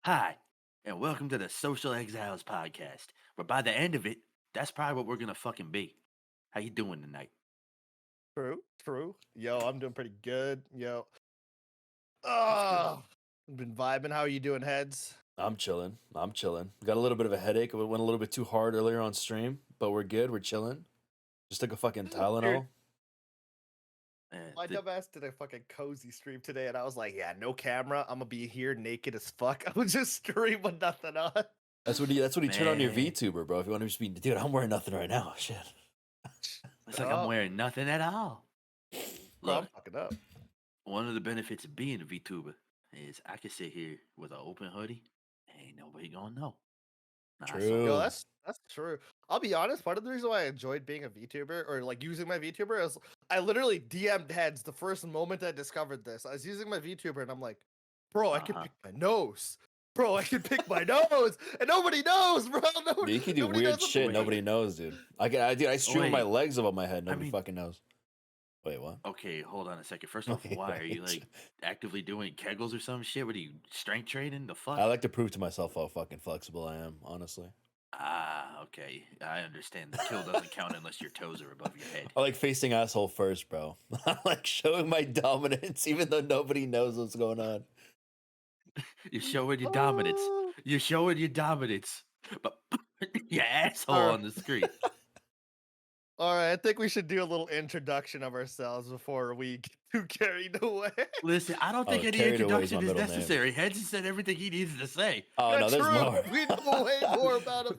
Hi, and welcome to the Social Exiles podcast. But by the end of it, that's probably what we're gonna fucking be. How you doing tonight? True. Yo, I'm doing pretty good. Yo. That's good. I've been vibing. How are you doing, Heads? I'm chilling. Got a little bit of a headache. It went a little bit too hard earlier on stream, but we're good. We're chilling. Just took a fucking Tylenol. My The- dumbass did a fucking cozy stream today, and I was like, yeah, no camera. I'm gonna be here naked as fuck. I would just stream with nothing on. That's what you turn on your Man. VTuber, bro. If you want to just be, dude, I'm wearing nothing right now. Shit. it's like I'm wearing nothing at all. Bro, I'm Look, fucking up. one of the benefits of being a VTuber is I can sit here with an open hoodie. Ain't nobody gonna know. Nah, True. Yo, that's true. I'll be honest. Part of the reason why I enjoyed being a VTuber or like using my VTuber is I literally DM'd Heads the first moment I discovered this. I was using my VTuber and I'm like, bro, I can pick my nose. Bro, I can pick my nose, and nobody knows, bro. Dude, you can do weird shit. Nobody knows, dude. I stream with my legs above my head. Nobody fucking knows. Wait, what? Okay, hold on a second. First off, why are you like actively doing kegels or some shit? What are you strength training? The fuck? I like to prove to myself how fucking flexible I am, honestly. Okay. I understand. The kill doesn't count unless your toes are above your head. I like facing asshole first, bro. I like showing my dominance, even though nobody knows what's going on. You're showing your dominance. You're showing your dominance. But your asshole on the screen. All right, I think we should do a little introduction of ourselves before we get too carried away. Listen, I don't think any carried away is introduction my is middle name. necessary. Heads has said everything he needs to say. Oh, no, there's more. We know way more about him.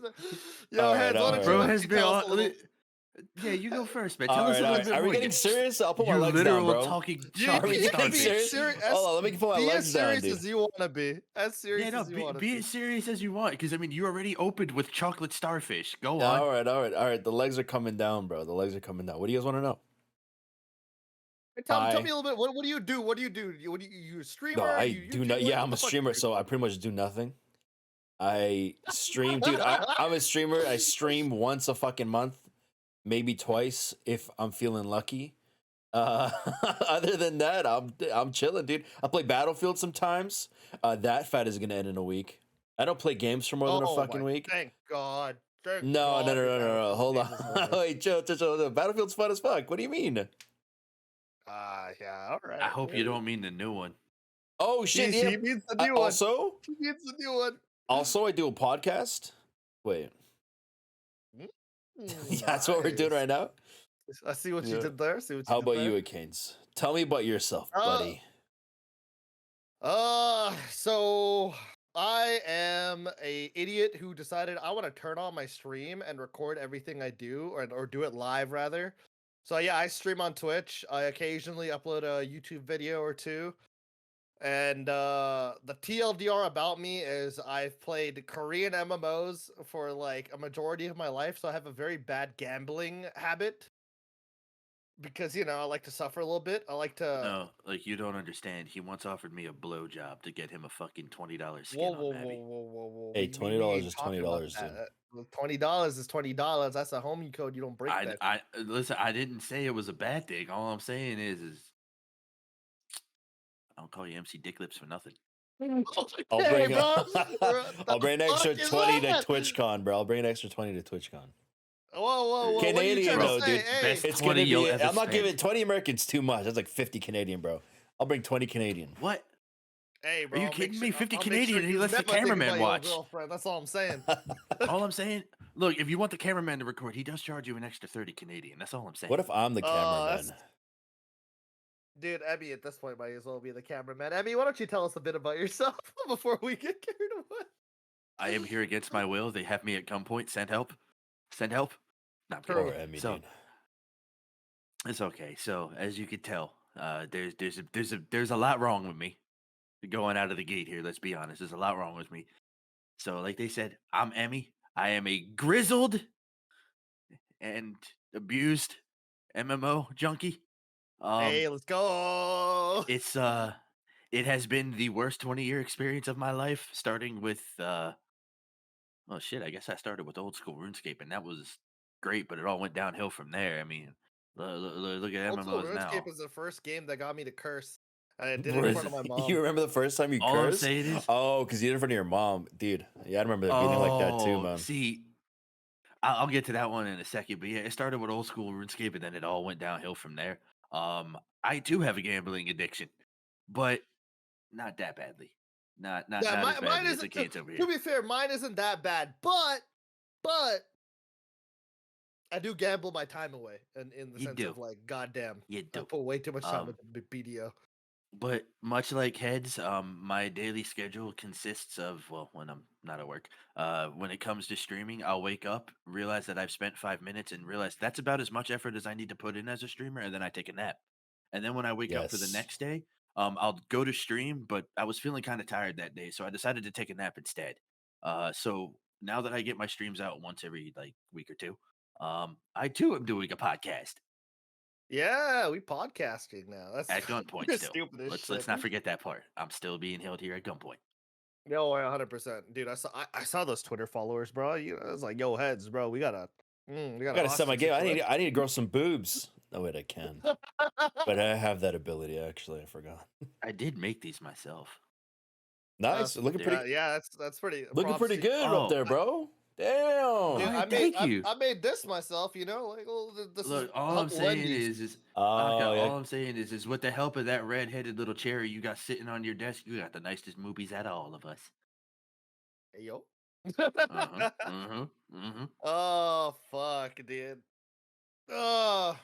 Yo, All Heads, right, why don't you Bro let has me been tell us on. a little- Yeah, you go first, man. All Tell us a right, little bit Are more. we getting serious? I'll put my You legs literal down, bro. talking Yeah, chocolate we getting starfish. serious? Hold on, let me put my Be legs as down, serious dude. as you want to be. As serious Yeah, no, as you want to be as serious as you want, because I mean, you already opened with chocolate starfish. Go on. All right. The legs are coming down, bro. The legs are coming down. What do you guys want to know? Tell me a little bit. What do you do? What do you do? You a streamer? No, I You do not. YouTuber? Yeah, What I'm the a fuck streamer, you do? so I pretty much do nothing. I stream, dude. I'm a streamer. I stream once a fucking month, maybe twice if I'm feeling lucky. Other than that, I'm chilling, dude. I play Battlefield sometimes. That fat is gonna end in a week. I don't play games for more than a fucking week. Thank God. No. Hold on. Wait, chill. Battlefield's fun as fuck. What do you mean? Yeah, all right. I hope you don't mean the new one. Oh shit! He means the new one. Also, He means the new one. I do a podcast. Wait, that's what we're doing right now. I see what you did there. How about you, Akanes? Tell me about yourself, buddy. So I am a idiot who decided I want to turn on my stream and record everything I do, or do it live rather. So yeah, I stream on Twitch. I occasionally upload a YouTube video or two. And the TLDR about me is I've played Korean MMOs for like a majority of my life, so I have a very bad gambling habit. Because I like to suffer a little bit. I like to. No, like you don't understand. He once offered me a blowjob to get him a fucking $20 skin on Abby. Whoa. Hey, $20 is $20, dude. $20 is $20. That's a homie code. You don't break that. I listen. I didn't say it was a bad thing. All I'm saying is I don't call you MC Dick Lips for nothing. I'll bring an extra 20 to TwitchCon, bro. I'll bring an extra 20 to TwitchCon. Whoa. Canadian though, dude. Hey. It's gonna be. I'm not giving 20 Americans too much. That's like 50 Canadian, bro. I'll bring 20 Canadian. What? Hey, bro. Are you kidding me? 50 I'll Canadian, and he lets the cameraman watch. That's all I'm saying. All I'm saying, look, if you want the cameraman to record, he does charge you an extra 30 Canadian. That's all I'm saying. What if I'm the cameraman? Dude, Emmy at this point might as well be the cameraman. Emmy, why don't you tell us a bit about yourself before we get carried away? I am here against my will. They have me at gunpoint. Send help. Send help. Not Poor Emmy, so dude. it's okay. So as you could tell, there's a lot wrong with me. Going out of the gate here, let's be honest. There's a lot wrong with me. So, like they said, I'm Emmy. I am a grizzled and abused MMO junkie. Hey, let's go. It has been the worst 20-year experience of my life, starting with I guess I started with old school RuneScape, and that was great, but it all went downhill from there. I mean, look at Old School MMOs now. RuneScape was the first game that got me to curse. And I did it Bro, in front of my mom. you remember the first time you All I'm cursed? saying is, Oh, because you did it in front of your mom, dude. Yeah, I remember it being like that too, oh, man. see, I'll get to that one in a second, but yeah, it started with old school RuneScape, and then it all went downhill from there. I do have a gambling addiction, but not that badly. Yeah, Not as mine badly as the isn't. To, kids over to here. be fair, mine isn't that bad, but I do gamble my time away, in the You sense do. of like, goddamn, You I do. put way too much time Um, into BDO. But much like Heads, my daily schedule consists of, well, when I'm not at work, when it comes to streaming, I'll wake up, realize that I've spent 5 minutes, and realize that's about as much effort as I need to put in as a streamer, and then I take a nap. And then when I wake up for the Yes. next day, I'll go to stream, but I was feeling kind of tired that day, so I decided to take a nap instead. So now that I get my streams out once every like week or two, I too am doing a podcast Yeah, we podcasting now. That's at gunpoint you're still. stupid as Let's shit. not forget that part. I'm still being held here at gunpoint. No, 100%, dude. I saw those Twitter followers, bro. You know, it's like, yo, Heads, bro. We got I a gotta set my hostage game. situation. I need to grow some boobs. Oh wait, I can. But I have that ability actually. I forgot. I did make these myself. Nice. Looking pretty. Yeah, that's pretty. Looking Props pretty to you. good up Oh, there, bro. Damn. Dude, Why, thank you. I made this myself. You know, like, well, this Look, is all I'm saying Wendy's. is Aka, Oh yeah. all I'm saying is with the help of that red-headed little cherry you got sitting on your desk, you got the nicest movies out of all of us. Hey, yo. Mm-hmm. Oh fuck, dude. Oh,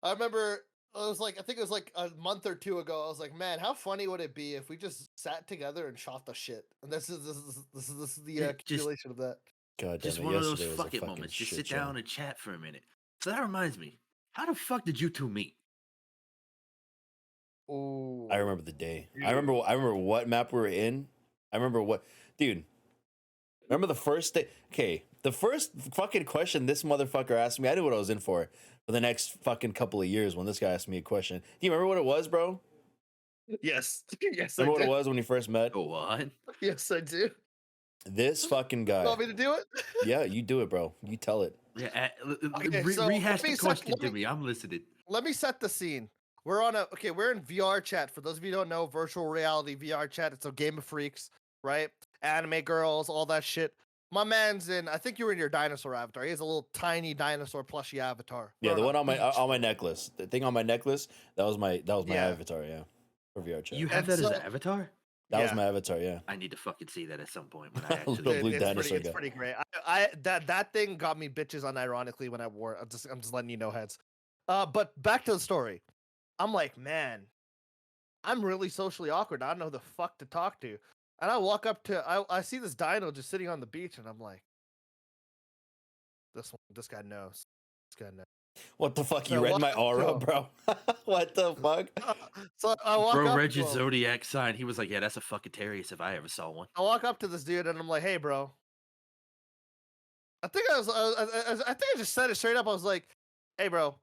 I remember I think it was like a month or two ago. I was like, man, how funny would it be if we just sat together and shot the shit? And this is the Yeah, just accumulation of that. God damn just it. one of those Yesterday was a fuck it fucking moments. Just shit sit show. down and chat for a minute. So that reminds me, how the fuck did you two meet? Ooh. I remember the day. I remember what map we were in. I remember what, dude. Remember the first day? Okay, the first fucking question this motherfucker asked me, I knew what I was in for the next fucking couple of years when this guy asked me a question. Do you remember what it was, bro? Yes. Yes, Remember I what do. it was when you first met? Oh, what? Yes, I do. This fucking guy. Want me to do it? Yeah, you do it, bro. You tell it. Yeah, Okay, so rehash let me the set- question let to me- me. I'm listening. Let me set the scene. We're in VR chat. For those of you who don't know, virtual reality VR chat. It's a game of freaks, right? Anime girls, all that shit. My man's in. I think you were in your dinosaur avatar. He has a little tiny dinosaur plushie avatar. Yeah, We're the one on beach. my necklace. The thing on my necklace, that was my Yeah. avatar, yeah. For VR chat. You have And that as so- an avatar? That was yeah. my avatar, yeah. I need to fucking see that at some point when I Little actually. blue It's dinosaur pretty, guy. it's pretty great. I that thing got me bitches unironically when I wore it. I'm just letting you know, Heads. But back to the story. I'm like, man, I'm really socially awkward. I don't know who the fuck to talk to. And I walk up to I see this dino just sitting on the beach, and I'm like, this guy knows. This guy knows. What the fuck? You So read walk my up to aura, him. bro? What the fuck? So I walk Bro up read to your him. zodiac sign. He was like, "Yeah, that's a fucking Terrius if I ever saw one." I walk up to this dude and I'm like, "Hey, bro." I think I think I just said it straight up. I was like, "Hey, bro,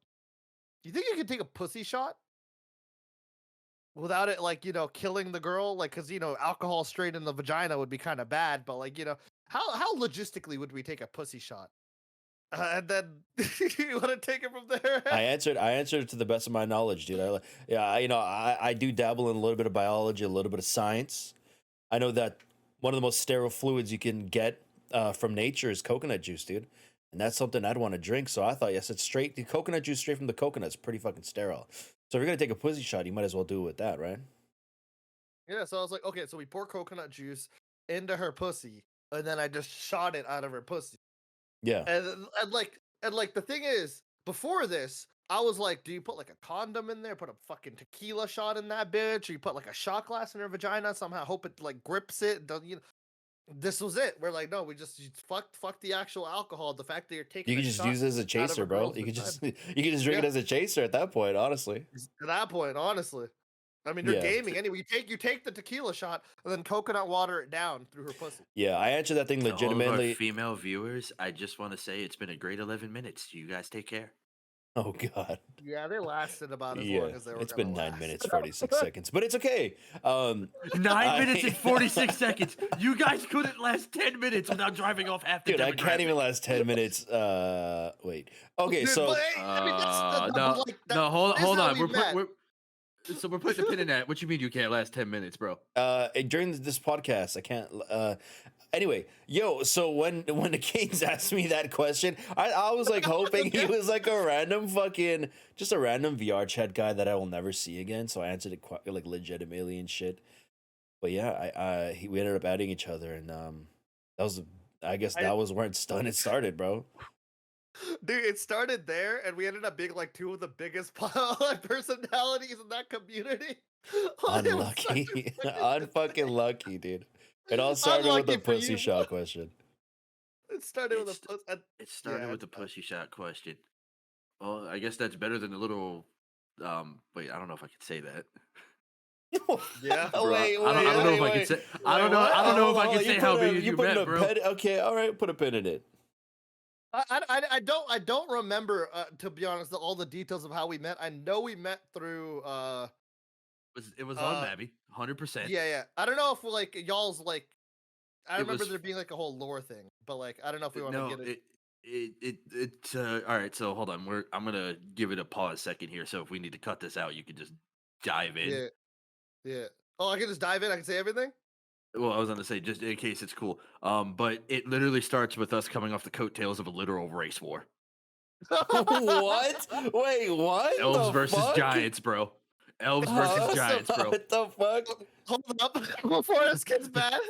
you think you could take a pussy shot without it, like, killing the girl? Like, because alcohol straight in the vagina would be kind of bad, but like, how logistically would we take a pussy shot?" And then you want to take it from there? I answered to the best of my knowledge, dude. I do dabble in a little bit of biology, a little bit of science. I know that one of the most sterile fluids you can get from nature is coconut juice, dude. And that's something I'd want to drink. So I thought, yes, it's straight. The coconut juice straight from the coconut is pretty fucking sterile. So if you're going to take a pussy shot, you might as well do it with that, right? Yeah, so I was like, okay, so we pour coconut juice into her pussy, and then I just shot it out of her pussy. Yeah. And like the thing is, before this, I was like, do you put like a condom in there, put a fucking tequila shot in that bitch, or you put like a shot glass in her vagina, somehow hope it like grips it, this was it. We're like, no, we just fuck the actual alcohol. The fact that you're taking You can just use it as a chaser, bro. You can just drink it as a chaser at that point, honestly. At that point, honestly. I mean, you're Yeah. gaming anyway. You take the tequila shot and then coconut water it down through her pussy. Yeah, I answered that thing To all of our legitimately. female viewers, I just want to say it's been a great 11 minutes. You guys take care. Oh god. Yeah, they lasted about as Yeah, long as they were. it's gonna been 9 last. minutes 46 seconds, but it's okay. 9 minutes and 46 seconds. You guys couldn't last 10 minutes without driving off half the Dude, I can't even demographic. last 10 minutes. Wait. Okay, Dude, so but, hey, I mean, that's No, like, no, hold this is on. how we met. So we're putting a pin in that. What you mean you can't last 10 minutes, bro? During this podcast, I can't. Anyway, yo. So when the Kings asked me that question, I was like hoping he was like a random fucking just a random VR chat guy that I will never see again. So I answered it quite like legitimately and shit. But yeah, we ended up adding each other, and that was I guess I- that was where it started, bro. Dude, it started there, and we ended up being like two of the biggest personalities in that community. Like, it was such a Unlucky, fucking unfucking thing. lucky, dude. It all started with Unlucky a for pussy you, shot question. It started with a It's puss. it started Yeah, with the pussy shot question. Well, I guess that's better than the little. Wait, I don't know if I could say that, yeah. bro. Wait, I don't know wait, if I could wait. say. I Wait, don't know. what? I don't know if Hold I on, could say how me and you you putting met, a bro. pen? Okay, all right, put a pin in it. I don't remember to be honest all the details of how we met. I know we met through It was on uh Mabby, 100%. yeah. I don't know if like y'all's like I It remember was there being like a whole lore thing, but like I don't know if we want to no. get it. It's all right. So hold on. I'm gonna give it a pause second here. So if we need to cut this out, you can just dive in. Yeah, yeah. Oh, I can just dive in. I can say everything. Well, I was gonna say just in case it's cool. But it literally starts with us coming off the coattails of a literal race war. What? Wait, what Elves the versus fuck? giants, bro. Elves versus Huh? giants, bro. What the fuck? Hold up before this gets bad.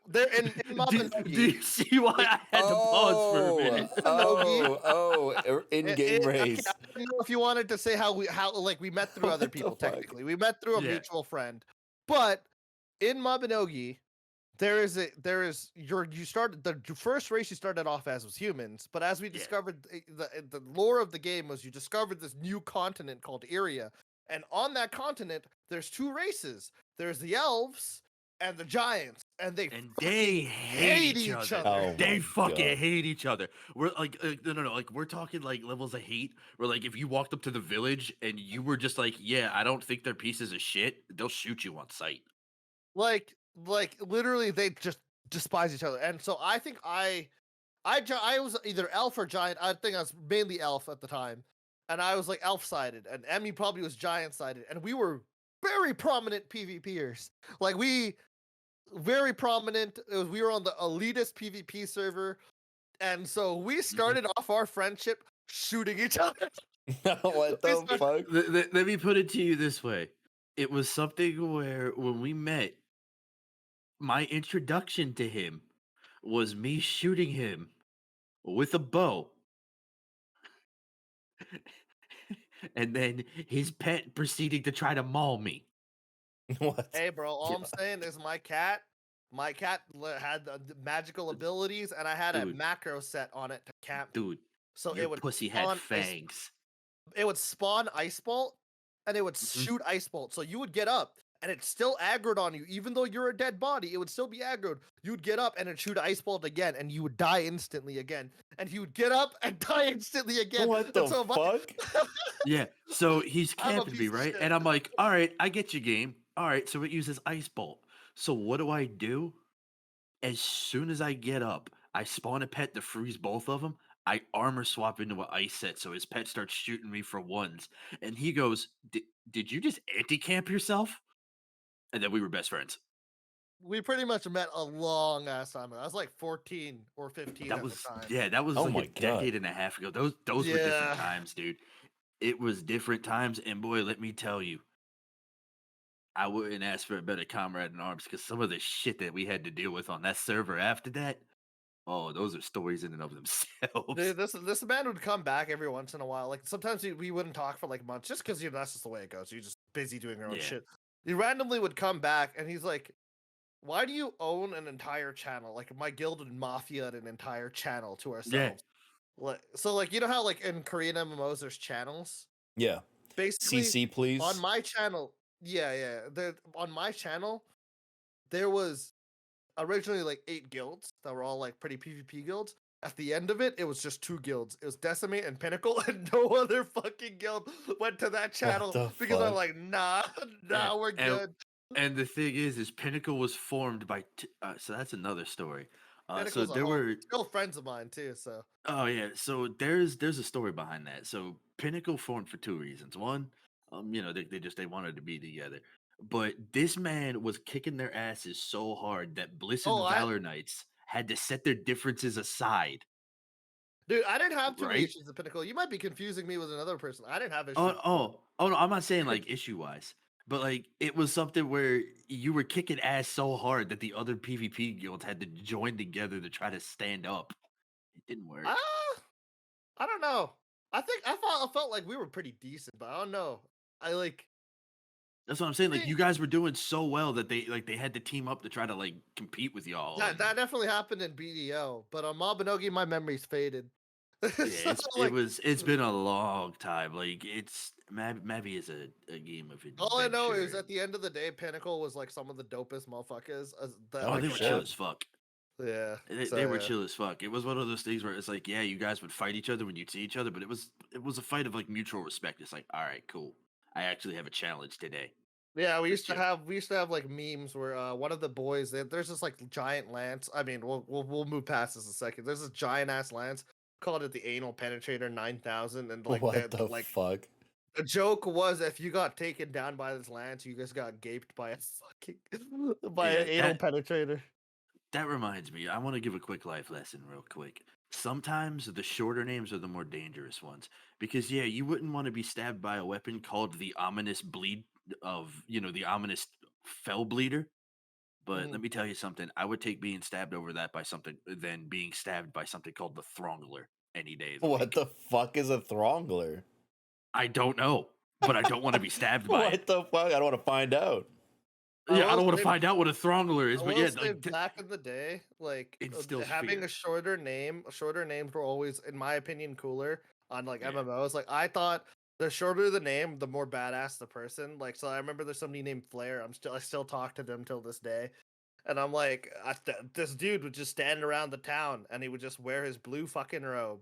They're in Do Mabinogi. you see why I had to pause for a minute? Mabinogi. In-game Okay, race. I don't know if you wanted to say how like we met through other What the people. fuck? Technically, we met through a Yeah. mutual friend, but in Mabinogi, you started the first race you started off as was humans, but as we Yeah. discovered the lore of the game was you discovered this new continent called Iria, and on that continent there's two races. There's the elves and the giants, and they And fucking they hate each other. Oh They my fucking God. hate each other. We're like, no. Like we're talking like levels of hate. Where like if you walked up to the village and you were just like, yeah, I don't think they're pieces of shit. They'll shoot you on sight. like literally they just despise each other. And so I think I was either elf or giant. I think I was mainly elf at the time, and I was like elf sided, and Emmy probably was giant sided, and we were very prominent PvPers. Like we very prominent. We were on the elitist PvP server, and so we started off our friendship shooting each other. What We the start- fuck? Let me put it to you this way. It was something where when we met, my introduction to him was me shooting him with a bow. And then his pet proceeding to try to maul me. What? Hey, bro, all I'm saying is my cat. My cat had the magical abilities, and I had a Dude. macro set on it to camp. Dude, So your it would pussy had spawn ice fangs. it would spawn ice bolt and it would Mhm. shoot ice bolt. So you would get up and it's still aggroed on you, even though you're a dead body. It would still be aggroed. You'd get up and it'd shoot ice bolt again, and you would die instantly again. And he would get up and die instantly again. What the And so fuck? Yeah, so he's I'm a camping me, piece of right? shit. And I'm like, all right, I get you, game. All right, so it uses ice bolt. So what do? As soon as I get up, I spawn a pet to freeze both of them. I armor swap into an ice set, so his pet starts shooting me for ones. And he goes, Did you just anti camp yourself? And then we were best friends. We pretty much met a long ass time ago. I was like 14 or 15 That at the was, time. yeah, that was Oh like my a God. decade and a half ago. Those were different Yeah. times, dude. It was different times. And boy, let me tell you, I wouldn't ask for a better comrade in arms because some of the shit that we had to deal with on that server after that, oh, those are stories in and of themselves. Dude, this man would come back every once in a while. Like sometimes we wouldn't talk for like months just because that's just the way it goes. You're just busy doing your own Yeah. shit. He randomly would come back and he's like, "Why do you own an entire channel? Like my guild and mafia had an entire channel to ourselves." Like so, like you know how like in Korean MMOs there's channels. Yeah. Basically, CC, please. on my channel, yeah. On my channel, there was originally like 8 guilds that were all like pretty PvP guilds. At the end of it, it was just 2 guilds. It was Decimate and Pinnacle, and no other fucking guild went to that channel the because I'm fuck? like, nah, Yeah, we're good. And the thing is Pinnacle was formed by. So that's another story. So Pinnacle's a there whole were. still friends of mine too. So Oh yeah, so there's a story behind that. So Pinnacle formed for two reasons. One, They wanted to be together. But this man was kicking their asses so hard that Bliss and Oh, I Valor Knights had to set their differences aside, dude, I didn't have too many right? issues with Pinnacle. You might be confusing me with another person. I didn't have issues. Oh no, I'm not saying like issue wise, but like it was something where you were kicking ass so hard that the other PvP guilds had to join together to try to stand up. It didn't work. Ah, I don't know. I felt like we were pretty decent, but I don't know. I like That's what I'm saying. Like think you guys were doing so well that they had to team up to try to like compete with y'all. that And that definitely happened in BDO, but on Mabinogi, my memory's faded. yeah, So like, it's been a long time. Like it's Mabby is a game of all I know is adventure. at the end of the day, Pinnacle was like some of the dopest motherfuckers. That Oh, Oh, like they were shit. chill as fuck. yeah. They, So they were yeah. chill as fuck. It was one of those things where it's like, yeah, you guys would fight each other when you'd see each other, but it was a fight of like mutual respect. It's like, all right, cool. I actually have a challenge today. Yeah, we Let's used to chill. have like memes where one of the boys there's this like giant lance. I mean, we'll move past this in a second. There's this giant ass lance called it the Anal Penetrator 9000, and like What the like fuck? the joke was if you got taken down by this lance, you just got gaped by a fucking by Yeah, an anal penetrator. that reminds me. I want to give a quick life lesson real quick. Sometimes the shorter names are the more dangerous ones because yeah, you wouldn't want to be stabbed by a weapon called the ominous bleed the ominous fell bleeder. But let Mhm. me tell you something. I would take being stabbed over that by something than being stabbed by something called the Throngler any day of the What week. the fuck is a throngler? I don't know, but I don't want to be stabbed by it. What the fuck? I don't want to find out. I Yeah, I will don't want to say find out what a Throngler is, I but will yeah, say like back in the day, like instills having fear. a shorter names were always, in my opinion, cooler on like Yeah. MMOs. Like I thought the shorter the name, the more badass the person. Like so, I remember there's somebody named Flair. I still talk to them till this day, and I'm like, this dude would just stand around the town, and he would just wear his blue fucking robe.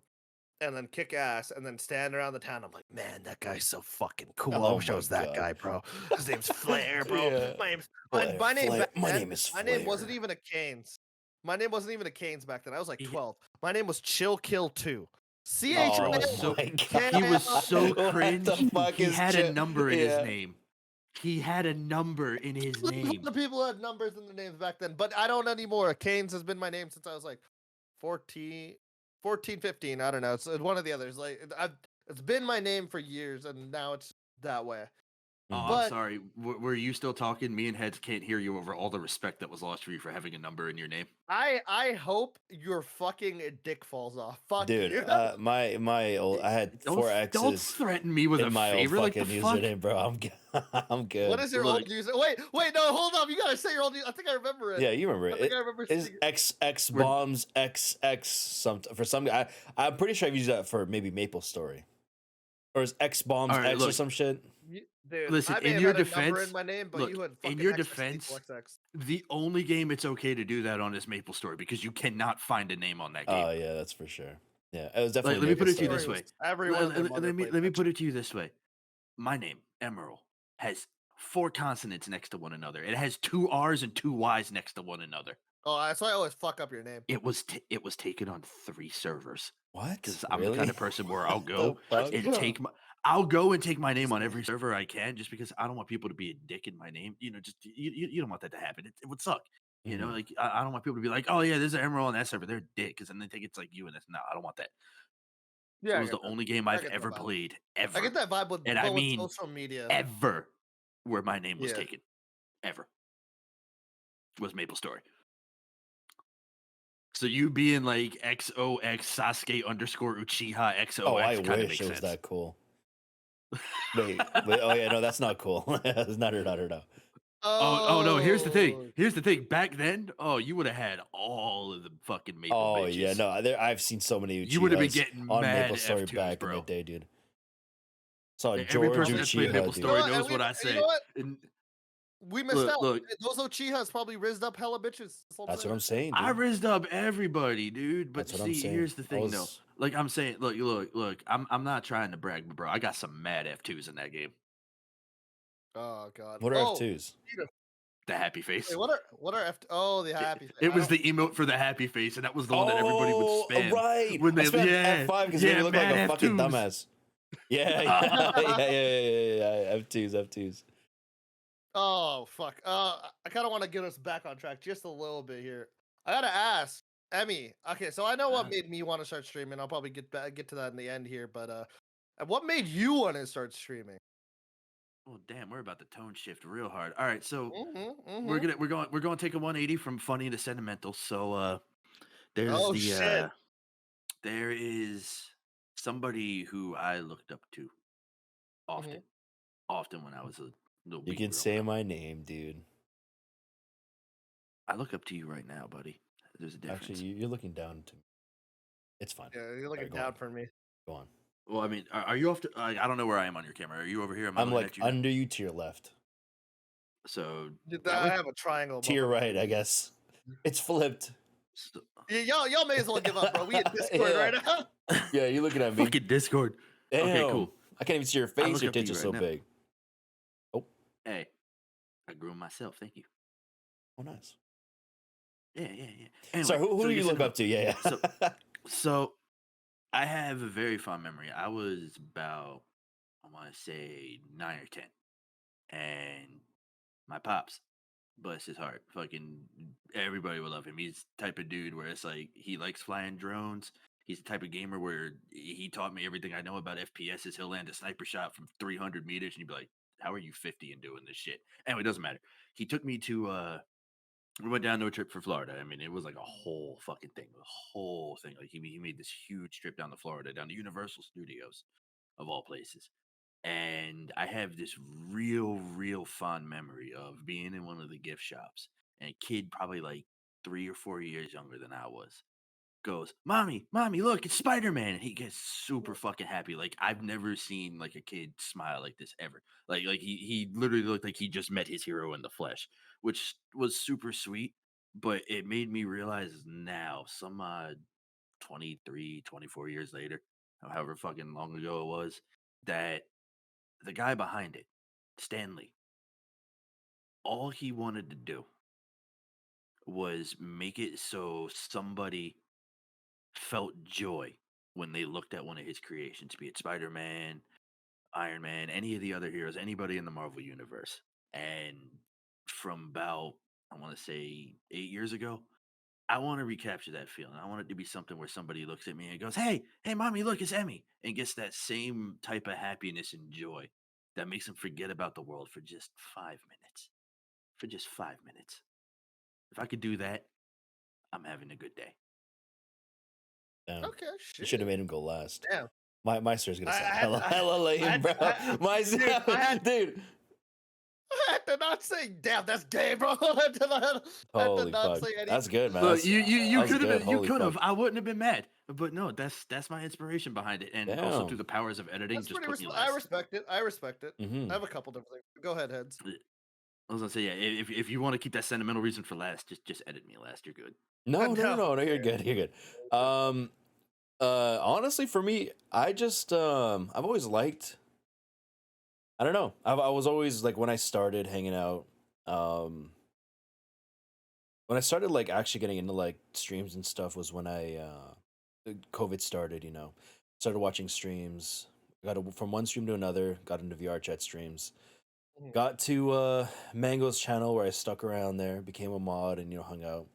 And then kick ass, and then stand around the town. I'm like, man, that guy's so fucking cool. I Oh wish I my was that god. guy, bro. His name's Flair, bro. Yeah. My name's Flair, my name Flair. back My then. name is My name wasn't Flair. even a Canes. My name wasn't even a Canes back then. I was like He, 12. My name was Chill Kill 2. C H bro Oh was I so my K he was L. so What the cringe. fuck He is had a number in his yeah. name. He had a number in his name. The people had numbers in their names back then, but I don't anymore. Canes has been my name since I was like 14, 14, 15. I don't know. It's one of the others. Like it's been my name for years, and now it's that way. Oh, Mhm. I'm But sorry. Were you still talking? Me and Heads can't hear you over all the respect that was lost for you for having a number in your name. I hope your fucking dick falls off. Fuck Dude, you. my old I had four Don't X's threaten me with in a my old favor. Like the fucking fuck? username, bro. I'm I'm What good. is your Look, old user? Wait, no, hold up. You gotta say your old. I think I remember it. Yeah, you remember I it. think I remember Is seeing. X we're bombs XX something for some I'm pretty sure I've used that for maybe Maple Story. Or is X bombs all right. X or Look, some shit? Dude, listen. I may In have your had a number in defense, my name, but look. you had In fucking your XX. defense, the only game it's okay to do that on is Maple Story because you cannot find a name on that game. Oh yeah, that's for sure. Yeah, it was Like, definitely let me put Maple it to you Story. this way. Everyone and their mother Let me played let me that put shit. it to you this way. My name, Emerald, has 4 consonants next to one another. It has 2 R's and 2 Y's next to one another. Oh, that's why I always fuck up your name. It was taken on 3 servers What? because I'm the kind Really? of person where I'll What the go fuck? and take my name on every server I can just because I don't want people to be a dick in my name. Just you don't want that to happen. It would suck. Mhm. Like I don't want people to be like, oh yeah, there's an Emerald on that server. They're a dick because then they think it's like you and this. No, I don't want that. It Yeah, I was get the that. only game I I've get that ever vibe. played I get ever, that vibe with, and I but with mean social media. ever, where my name was Yeah. taken. Ever was Maple Story. So you being like XOX Sasuke _ Uchiha Oh, I XOX kind of wish makes it was sense. that cool. Wait. Oh yeah, no, that's not cool. It's not. Oh no, here's the thing. Oh, Here's the thing. Back then, oh, you would have had all of the fucking Maple Oh bitches. yeah, no, I've seen so many You would have been Uchihas getting on mad Maple Story F2s, back in bro. the day, dude. Saw Every George person that's played Maple Uchiha, you know Story dude. what? knows what I You know say. what? And We missed out. look, Those Uchihas probably rizzed up hella bitches. That's what I'm saying, I dude. rizzed up everybody, dude. But That's what I'm see, saying. here's the I thing, though. was Like I'm saying, look. I'm not trying to brag, but bro, I got some mad F2s in that game. Oh god. What are Oh, F2s? The happy face. wait, what are F? Oh, the happy. It I was don't. the emote for the happy face, and that was the one that everybody would Oh, spam right. when I they spammed F5 because it made me look like mad a fucking F2s. dumbass. Yeah, yeah, yeah. F2s. Oh fuck. I kind of want to get us back on track just a little bit here. I gotta ask, Emmy. Okay, so I know what Uh, made me want to start streaming. I'll probably get to that in the end here, but what made you want to start streaming? well, damn, we're about to tone shift real hard. All right, so Mm-hmm. Mm-hmm. we're going to take a 180 from funny to sentimental. So there's Oh the shit. there is somebody who I looked up to Mm-hmm. often, often when I was a little You wee can growing say up. my name, dude. I look up to you right now, buddy. There's a Actually, difference. you're looking down to me. It's fine. Yeah, you're All right, looking go on. down for me. Go on. Well, I mean, are you off to? I don't know where I am on your camera. Are you over here? Am I I'm looking like at you now? under you to your left. So that I way. have a triangle To your above right, I guess. It's flipped. So, Yeah, y'all may as well give up, bro. We in Discord Yeah. right now. Yeah, you're looking at me. fucking Discord. Okay, Damn. cool. I can't even see your I face. look Your up to tits are you right so now. big. Oh, Hey, I grew 'em myself. Thank you. oh, nice. Yeah. Anyway, Sorry, who so do you're you look sitting up to? Yeah, So, yeah. so I have a very fond memory. I was about, I want to say 9 or 10, and my pops, bless his heart, fucking everybody would love him. He's the type of dude where it's like he likes flying drones. He's the type of gamer where he taught me everything I know about FPSs. He'll land a sniper shot from 300 meters, and you'd be like, "How are you 50 and doing this shit?" Anyway, it doesn't matter. He took me to we went down to a trip for Florida. I mean, it was like a whole fucking thing, a whole thing. Like he made this huge trip down to Florida, down to Universal Studios, of all places. And I have this real fond memory of being in one of the gift shops, and a kid probably like 3 or 4 years younger than I was goes, mommy, look, it's Spider-Man. And he gets super fucking happy. Like I've never seen like a kid smile like this ever. Like he literally looked like he just met his hero in the flesh, which was super sweet. But it made me realize now, some 23, 24 years later, however fucking long ago it was, that the guy behind it, Stanley, all he wanted to do was make it so somebody felt joy when they looked at one of his creations, be it Spider Man, Iron Man, any of the other heroes, anybody in the Marvel universe. And from about, I want to say 8 years ago, I want to recapture that feeling. I want it to be something where somebody looks at me and goes, hey, mommy, look, it's Emmy, and gets that same type of happiness and joy that makes them forget about the world for just 5 minutes. For just 5 minutes. If I could do that, I'm having a good day. Damn. Okay, You should have shit. made him go last. Damn. My story's gonna I sound had to, hella I lame, had bro. to, My dude, dude. I had to not say, damn, that's gay, bro. I had to Holy not fuck. say That's anything. good, man. Look, That's you that was could have good. been, you Holy could have. fuck. I wouldn't have been mad. But no, that's my inspiration behind it, and also through Damn. the powers of editing, That's just pretty. put me I last. respect it. I respect it. I Mm-hmm. have a couple different things. Go ahead, heads. I was gonna say, yeah. If you want to keep that sentimental reason for last, just edit me last. You're good. No, no, no, No. no, no, you're good. You're good. Honestly for me, I just I've always liked, I don't know. I was always like, when I started hanging out, um when I started like actually getting into like streams and stuff was when COVID started, you know. Started watching streams, from one stream to another, got into VR chat streams. Mhm. Got to Mango's channel where I stuck around there, became a mod and hung out.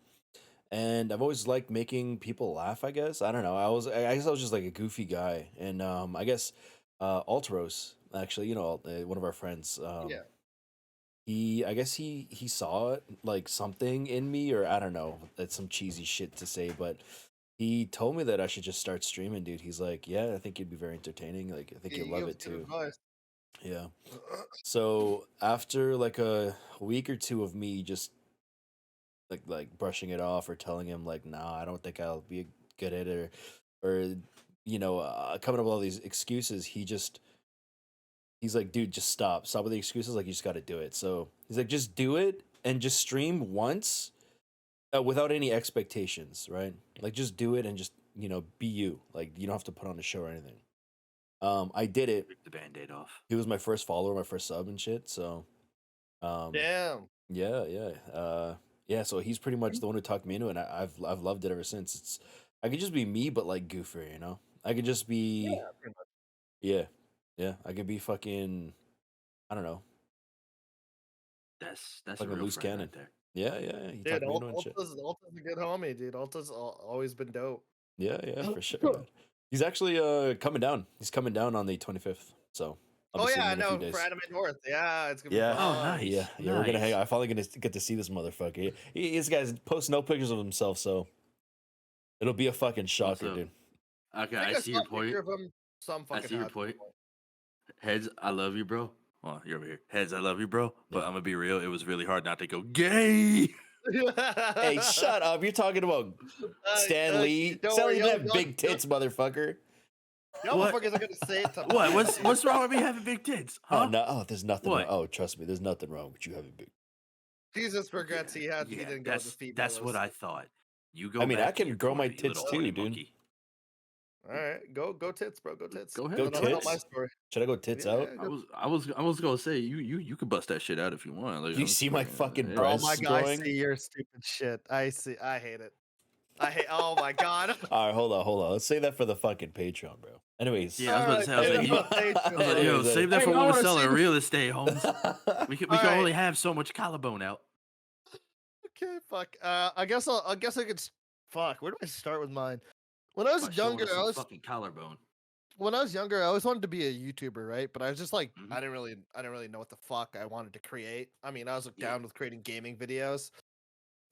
And I've always liked making people laugh, I guess. I don't know. I guess I was just like a goofy guy. And I guess Alteros, actually, one of our friends, Yeah. I guess he saw it, like something in me, or I don't know, that's some cheesy shit to say, but he told me that I should just start streaming, dude. He's like, "Yeah, I think you'd be very entertaining. Like, I think Yeah, you'll you love give it good too." advice. Yeah. So after like a week or two of me just like brushing it off or telling him like, "Nah, I don't think I'll be good at it," or coming up with all these excuses, he's like, "Dude, just stop with the excuses. Like, you just got to do it." So he's like, "Just do it and just stream once, without any expectations, right? Like, just do it and just be you. Like, you don't have to put on a show or anything." I did it. Rip the band-aid off. He was my first follower, my first sub and shit. So, um, Damn. yeah. So he's pretty much the one who talked me into it. And I've loved it ever since. I could just be me, but like goofier, I could just Yeah. be, Pretty much. yeah. Yeah, I could be fucking. I don't know, That's a fucking real loose friend cannon. right there. Yeah, yeah. He Dude, talked me into and shit. Alta's a good homie, dude. Alta's always been dope. Yeah, yeah, for sure, man. He's actually coming down. He's coming down on the 25th. So I'll be Oh seeing yeah, him I in a few know for days. Anime North. Yeah, it's gonna be Yeah, Oh, fun. yeah, nice, yeah. We're gonna hang nice. out. I'm finally gonna get to see this motherfucker. This guy's posts no pictures of himself, so it'll be a fucking shocker, Also, dude. okay, I I think I see saw your a picture point. of him. Some I fucking see your had. point. Heads, I love you, bro. Oh, you're over here. Heads, I love you, bro. But Yeah. I'm gonna be real. It was really hard not to go gay. Hey, shut up! You're talking about Stan Lee. Don't Stan worry, Lee didn't have big y'all tits, motherfucker. What? motherfuckers are gonna say it to What? my What's wrong with me having big tits? Oh Huh? no! Oh, there's nothing wrong. What? Oh, trust me, there's nothing wrong with you having big. Jesus regrets he Yeah, didn't go with the that's what females. I thought. You I go mean, I back in can your grow my corner, you tits little too, horny dude. monkey. All right, go tits, bro. Go tits. Go Go ahead. And I'll tell my tits. story. Should I go tits Yeah, out? yeah, go. I was gonna say you could bust that shit out if you want. Like, Do you see my fucking yeah. Oh my breasts god, I growing? see your stupid shit. I see. I hate it. I hate. Oh my god. All right, hold on. Let's say that for the fucking Patreon, bro. Anyways. Yeah, I was about to say. I was like, Patreon. yo, Anyways, save that Hey, for y'all when we're wanna see selling the- real estate, Holmes. We can All right. only have so much collarbone out. Okay, fuck. I guess I could. Fuck. Where do I start with mine? When I was By showing younger, us some fucking collarbone. when I was younger, I always wanted to be a YouTuber, right? But I was just like, Mhm. I didn't really know what the fuck I wanted to create. I mean, I was Yeah. down with creating gaming videos,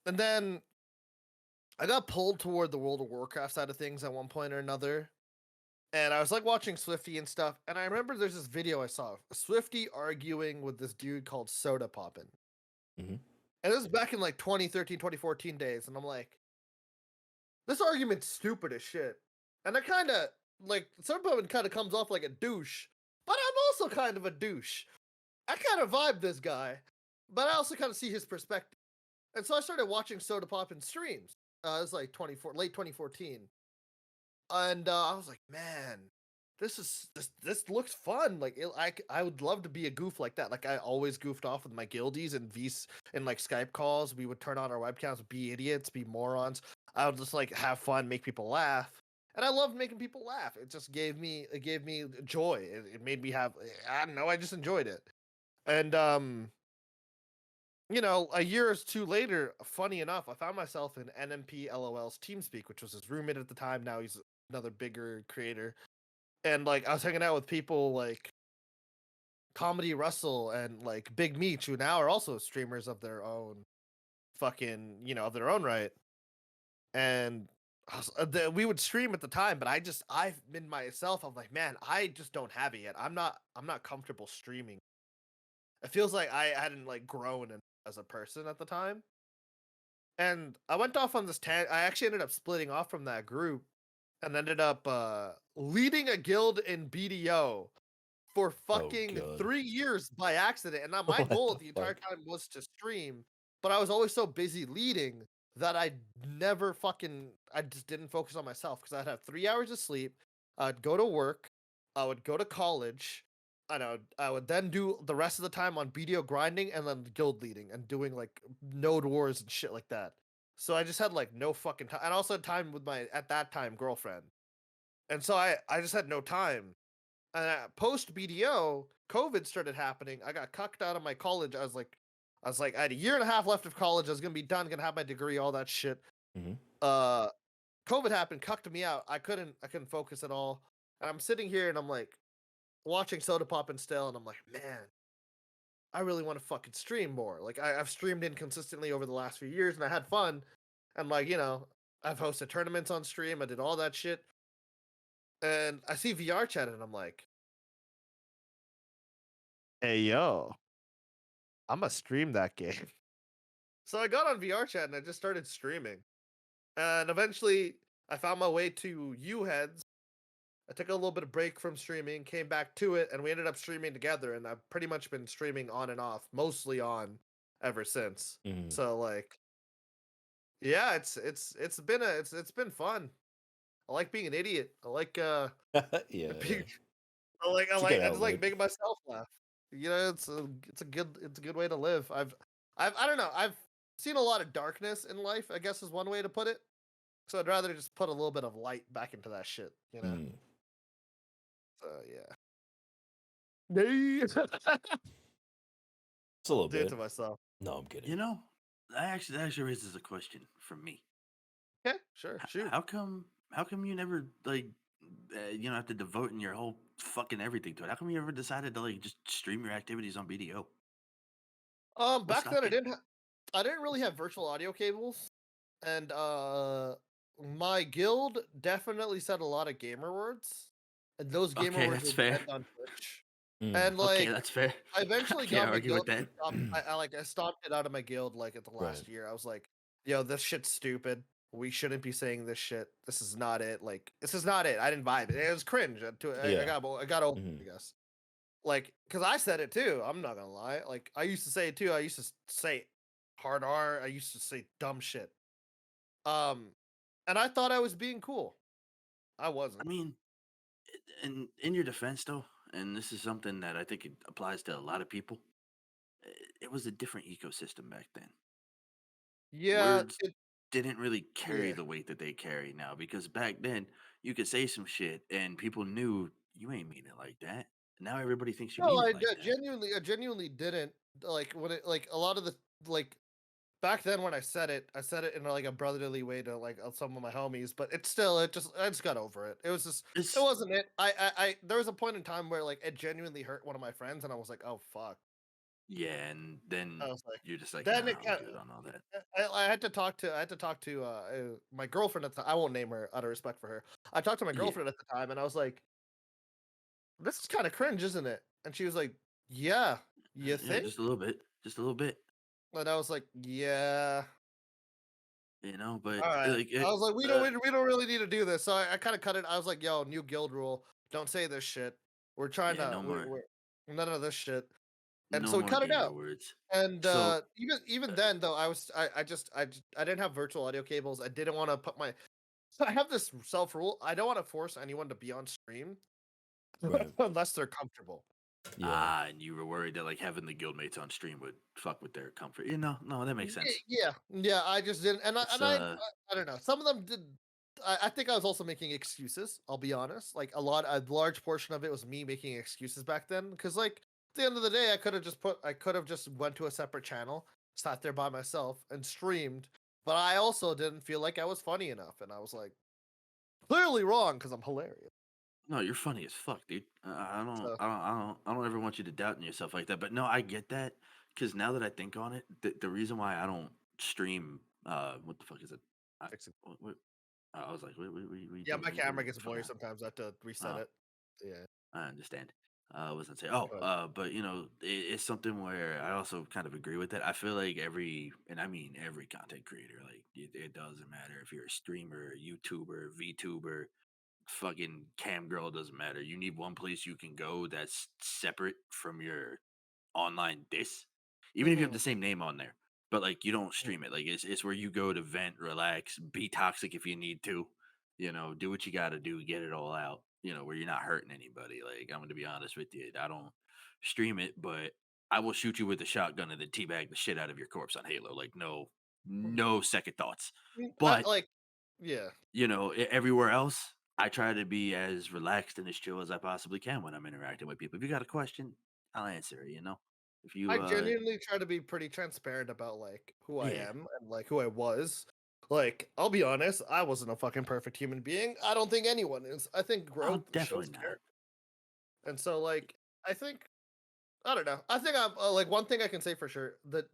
and then I got pulled toward the World of Warcraft side of things at one point or another. And I was like watching Swifty and stuff, and I remember there's this video I saw of Swifty arguing with this dude called Soda Poppin'. Mhm. And this is back in like 2013, 2014 days, and I'm like, this argument's stupid as shit. And I kind of like Soda Poppin' kind of comes off like a douche, but I'm also kind of a douche. I kind of vibe this guy, but I also kind of see his perspective. And so I started watching Soda Poppin' streams. It was like late 2014. And I was like, man, this looks fun. Like I would love to be a goof like that. Like I always goofed off with my guildies and and like Skype calls. We would turn on our webcams, be idiots, be morons. I would just like have fun, make people laugh. And I loved making people laugh. It just gave me joy. It made me have I don't know, I just enjoyed it. And you know, a year or two later, funny enough, I found myself in NMP LOL's TeamSpeak, which was his roommate at the time. Now he's another bigger creator. And like I was hanging out with people like Comedy Russell and like Big Meech, who now are also streamers of their own fucking, you know, of their own right. And we would stream at the time, but I've been myself. I'm like, man, I just don't have it yet. I'm not comfortable streaming. It feels like I hadn't like grown as a person at the time. And I went off on this I actually ended up splitting off from that group and ended up leading a guild in BDO for fucking God. 3 years by accident. And now my What goal the the entire fuck? time was to stream, but I was always so busy leading that I just didn't focus on myself because I'd have 3 hours of sleep. I'd go to work. I would go to college. I would then do the rest of the time on BDO grinding and then guild leading and doing like node wars and shit like that. So I just had like no fucking time, and also had time with my at that time girlfriend, and so I just had no time. And post BDO, COVID started happening. I got cucked out of my college. I was like, I had a year and a half left of college. I was gonna be done, gonna have my degree, all that shit. Mhm. COVID happened, cucked me out. I couldn't focus at all. And I'm sitting here and I'm like watching Soda Pop and still, and I'm like, man, I really want to fucking stream more. Like I've streamed inconsistently over the last few years, and I had fun. And like, you know, I've hosted tournaments on stream. I did all that shit. And I see VR chat, and I'm like, hey yo, I'm gonna stream that game. So I got on VR chat and I just started streaming. And eventually I found my way to you heads. I took a little bit of break from streaming, came back to it, and we ended up streaming together. And I've pretty much been streaming on and off, mostly on ever since. Mhm. So like, yeah, it's been fun. I like being an idiot. I like Yeah. being, It's a good I just like outlet. making myself laugh. You know, it's a good way to live. I don't know. I've seen a lot of darkness in life, I guess is one way to put it. So I'd rather just put a little bit of light back into that shit, you know. Mm. So yeah. Nee. It's a little I'll do it bit. to myself. No, I'm kidding. You know, that actually raises a question from me. Okay, sure, shoot. How come you never like after devoting your whole fucking everything to it? How come you never decided to like just stream your activities on BDO? What Back then stopped you? I didn't really have virtual audio cables, and my guild definitely said a lot of gamer words, and those gamer Okay, words that's were fair. banned on Twitch. Mm, And Okay, like, that's fair. I I eventually can't got my argue with guild that. to stop. I stopped it out of my guild like at the right. last year. I was like, yo, this shit's stupid. We shouldn't be saying this shit. This is not it. Like, this is not it. I didn't vibe it. It was cringe. Yeah. I got over Mhm. it, I guess. Like, cause I said it too. I'm not gonna lie. Like, I used to say it too. I used to say hard R. I used to say dumb shit. Um, and I thought I was being cool. I I wasn't. mean, in your defense though, and this is something that I think it applies to a lot of people. It was a different ecosystem back then. Yeah, Words didn't really carry yeah. the weight that they carry now because back then you could say some shit and people knew you ain't mean it like that. Now everybody thinks you No, mean it like that. I genuinely didn't like when it like a lot of the like back then when I said it in like a brotherly way to like some of my homies, but it's still I just got over it. It was just it It's wasn't it. There was a point in time where like it genuinely hurt one of my friends, and I was like, oh fuck. yeah, and I then was like, you're just like, then nah, it I'm kind good on all that. I had to talk to my girlfriend at the time. I won't name her out of respect for her. I talked to my Yeah, girlfriend at the time, and I was like, this is kind of cringe, isn't it? And she was like, yeah, you yeah, think? just a little bit, just a little bit, And I was like, yeah. But All right. like I it, was like, we don't really need to do this. So I kind of cut it. I was like, yo, new guild rule. Don't say this shit. We're trying yeah, to we're none of this shit. And no so we more cut it gamer out. words. And So even uh, then though, I didn't have virtual audio cables. I didn't want to put my so I have this self rule. I don't want to force anyone to be on stream Right. unless they're comfortable. Yeah. and you were worried that like having the guildmates on stream would fuck with their comfort. No, that makes sense. Yeah. I just didn't, It's I don't know. Some of them did. I think I was also making excuses. I'll be honest. Like a large portion of it was me making excuses back then. Because like at the end of the day, I could have just went to a separate channel, sat there by myself, and streamed. But I also didn't feel like I was funny enough, and I was like, clearly wrong because I'm hilarious. No, you're funny as fuck, dude. So I don't ever want you to doubt in yourself like that. But no, I get that because now that I think on it, the reason why I don't stream, what the fuck is it? I, fix it. what, I was like, what you Yeah, doing? my camera I gets blurry forgot. sometimes. I have to reset Oh, it. Yeah. I understand. I wasn't say, But but it's something where I also kind of agree with it. I feel like and I mean every content creator, like it doesn't matter if you're a streamer, YouTuber, VTuber, fucking cam girl, doesn't matter. You need one place you can go that's separate from your online dis, even if you have mhm, the same name on there, but like you don't mhm, stream it. Like it's where you go to vent, relax, be toxic if you need to, do what you got to do, get it all out. Where you're not hurting anybody. Like I'm going to be honest with you, I don't stream it, but I will shoot you with a shotgun and then teabag the shit out of your corpse on Halo. Like mhm. no second thoughts. I, But like, yeah. everywhere else, I try to be as relaxed and as chill as I possibly can when I'm interacting with people. If you got a question, I'll answer it. If I you, genuinely try to be pretty transparent about like who I yeah, am and like who I was. Like, I'll be honest, I wasn't a fucking perfect human being. I don't think anyone is. I think oh, growth shows definitely not. character. And so, like, I think I don't know. I think I'm like one thing I can say for sure that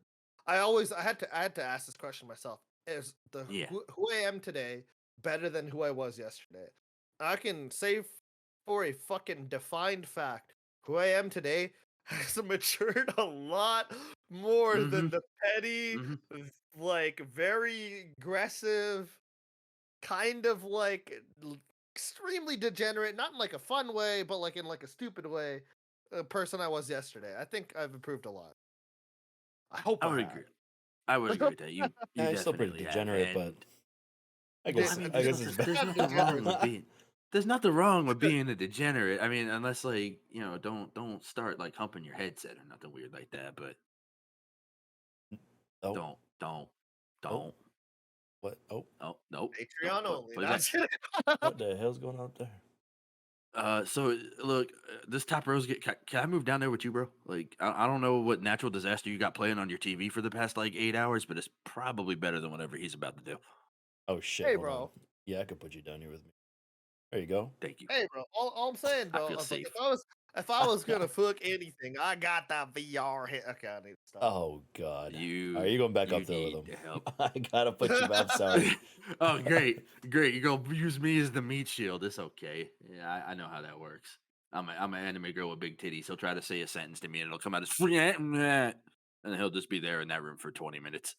I had to ask this question myself: is the Yeah. who I am today better than who I was yesterday? I can say for a fucking defined fact, who I am today has matured a lot more Mm-hmm. than the petty, Mm-hmm. like very aggressive, kind of like extremely degenerate, not in like a fun way, but like in like a stupid way, person I was yesterday. I think I've improved a lot. I hope I I would have. agree. I would agree with that. You Yeah, he's still pretty definitely have, degenerate, but and I well, I guess mean, I there's guess nothing it's there's Not nothing wrong with degenerate. being there's nothing wrong with being a degenerate. I mean, unless like don't start like humping your headset or nothing weird like that. But oh don't oh don't what oh oh nope nope. Patreon only. What is that? That's it. what the hell's going on up there? Look, this top row's can I move down there with you, bro? Like, I don't know what natural disaster you got playing on your TV for the past like 8 hours, but it's probably better than whatever he's about to do. Oh shit! Hey, Hold on. bro. Yeah, I could put you down here with me. There you go. Thank you. Hey, bro. All I'm saying, I bro, feel is like safe. if I was gonna fuck anything, I got that VR hit. Okay, I need to stop. Oh god. All right, You you going back you up there with need him? help. I gotta put you. I'm sorry. Oh, great, great. You're gonna use me as the meat shield. It's okay. Yeah, I know how that works. I'm an anime girl with big titties. He'll try to say a sentence to me, and it'll come out as free, and then he'll just be there in that room for 20 minutes.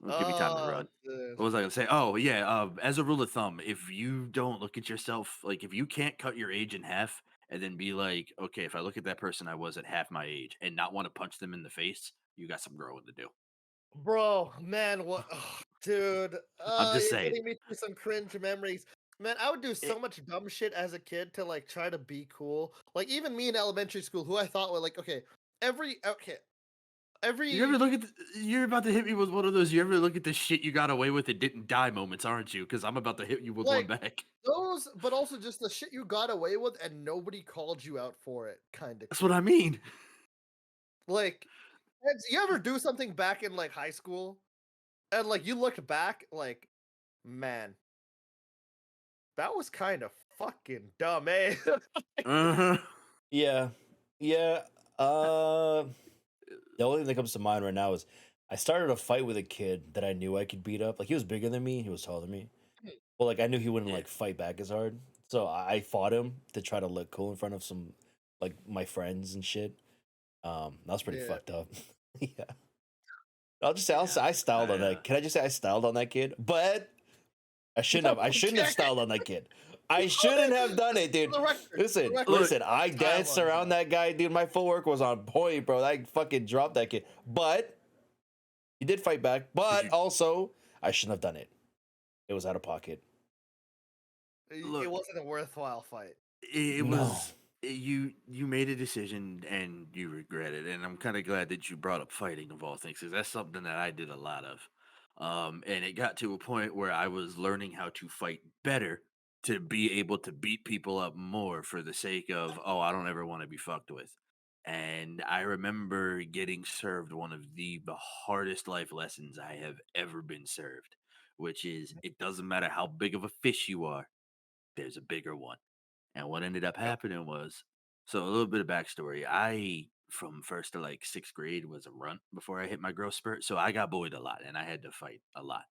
Well, give me time to Oh, run. dude. What was I gonna say? Oh yeah. As a rule of thumb, if you don't look at yourself, like if you can't cut your age in half, and then be like, okay, if I look at that person I was at half my age, and not want to punch them in the face, you got some growing to do. Bro, man, what, dude? I'm just You're saying. getting me through some cringe memories. Man, I would do It, so much dumb shit as a kid to like try to be cool. Like even me in elementary school, who I thought were like, you ever every look at? You're about to hit me with one of those. You ever look at the shit you got away with and didn't die moments, aren't you? Because I'm about to hit you with one like back. those, but also just the shit you got away with and nobody called you out for it, kind of That's what I cool. mean. Like, you ever do something back in like high school and like you look back, like, man, that was kind of fucking dumb, eh? Uh-huh. Yeah. Yeah. Uh the only thing that comes to mind right now is I started a fight with a kid that I knew I could beat up. Like he was bigger than me, he was taller than me. Well, like I knew he wouldn't Yeah. like fight back as hard. So I fought him to try to look cool in front of some like my friends and shit. That was pretty Yeah. fucked up. Yeah. I'll just say Yeah. I styled I on that. Can I just say I styled on that kid? But I shouldn't have. I shouldn't have Okay. styled on that kid. I You shouldn't couldn't. have done it, For dude. the record, for the Listen, record, look. listen. I style danced on around him. that guy, dude. My footwork was on point, bro. I fucking dropped that kid. But he did fight back. Did But you also, I shouldn't have done it. It was out of pocket. It look? wasn't a worthwhile fight. It No. was you made a decision and you regret it, and I'm kind of glad that you brought up fighting of all things because that's something that I did a lot of. And it got to a point where I was learning how to fight better to be able to beat people up more for the sake of, oh, I don't ever want to be fucked with. And I remember getting served one of the hardest life lessons I have ever been served, which is it doesn't matter how big of a fish you are, there's a bigger one. And what ended up Yep. happening was, so a little bit of backstory. I, from first to like sixth grade, was a runt before I hit my growth spurt. So I got bullied a lot and I had to fight a lot.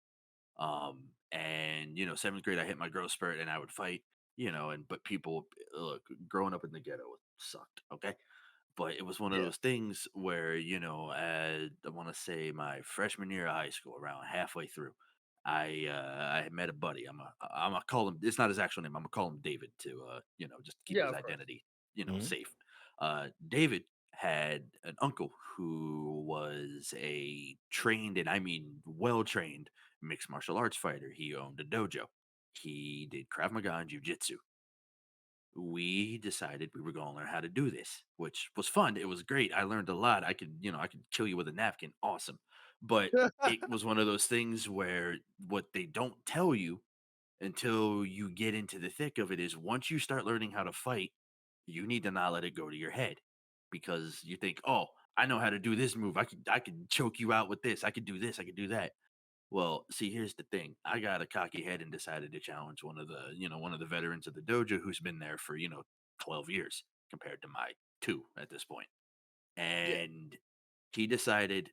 And seventh grade, I hit my growth spurt and I would fight, but people, look, growing up in the ghetto sucked. Okay. But it was one of Yeah. those things where, I want to say my freshman year of high school, around halfway through, I had met a buddy. I'm gonna call him. It's not his actual name. I'm gonna call him David to just keep Yeah, his of course. identity Mhm. safe. David had an uncle who was a trained, and I mean well trained, mixed martial arts fighter. He owned a dojo. He did Krav Maga and Jiu Jitsu. We decided we were going to learn how to do this, which was fun. It was great. I learned a lot. I could kill you with a napkin. Awesome. But it was one of those things where what they don't tell you until you get into the thick of it is once you start learning how to fight, you need to not let it go to your head because you think, "Oh, I know how to do this move. I could choke you out with this. I could do this. I could do that." Well, see, here's the thing. I got a cocky head and decided to challenge one of the veterans of the dojo who's been there for, 12 years compared to my 2 at this point. Yeah. And he decided,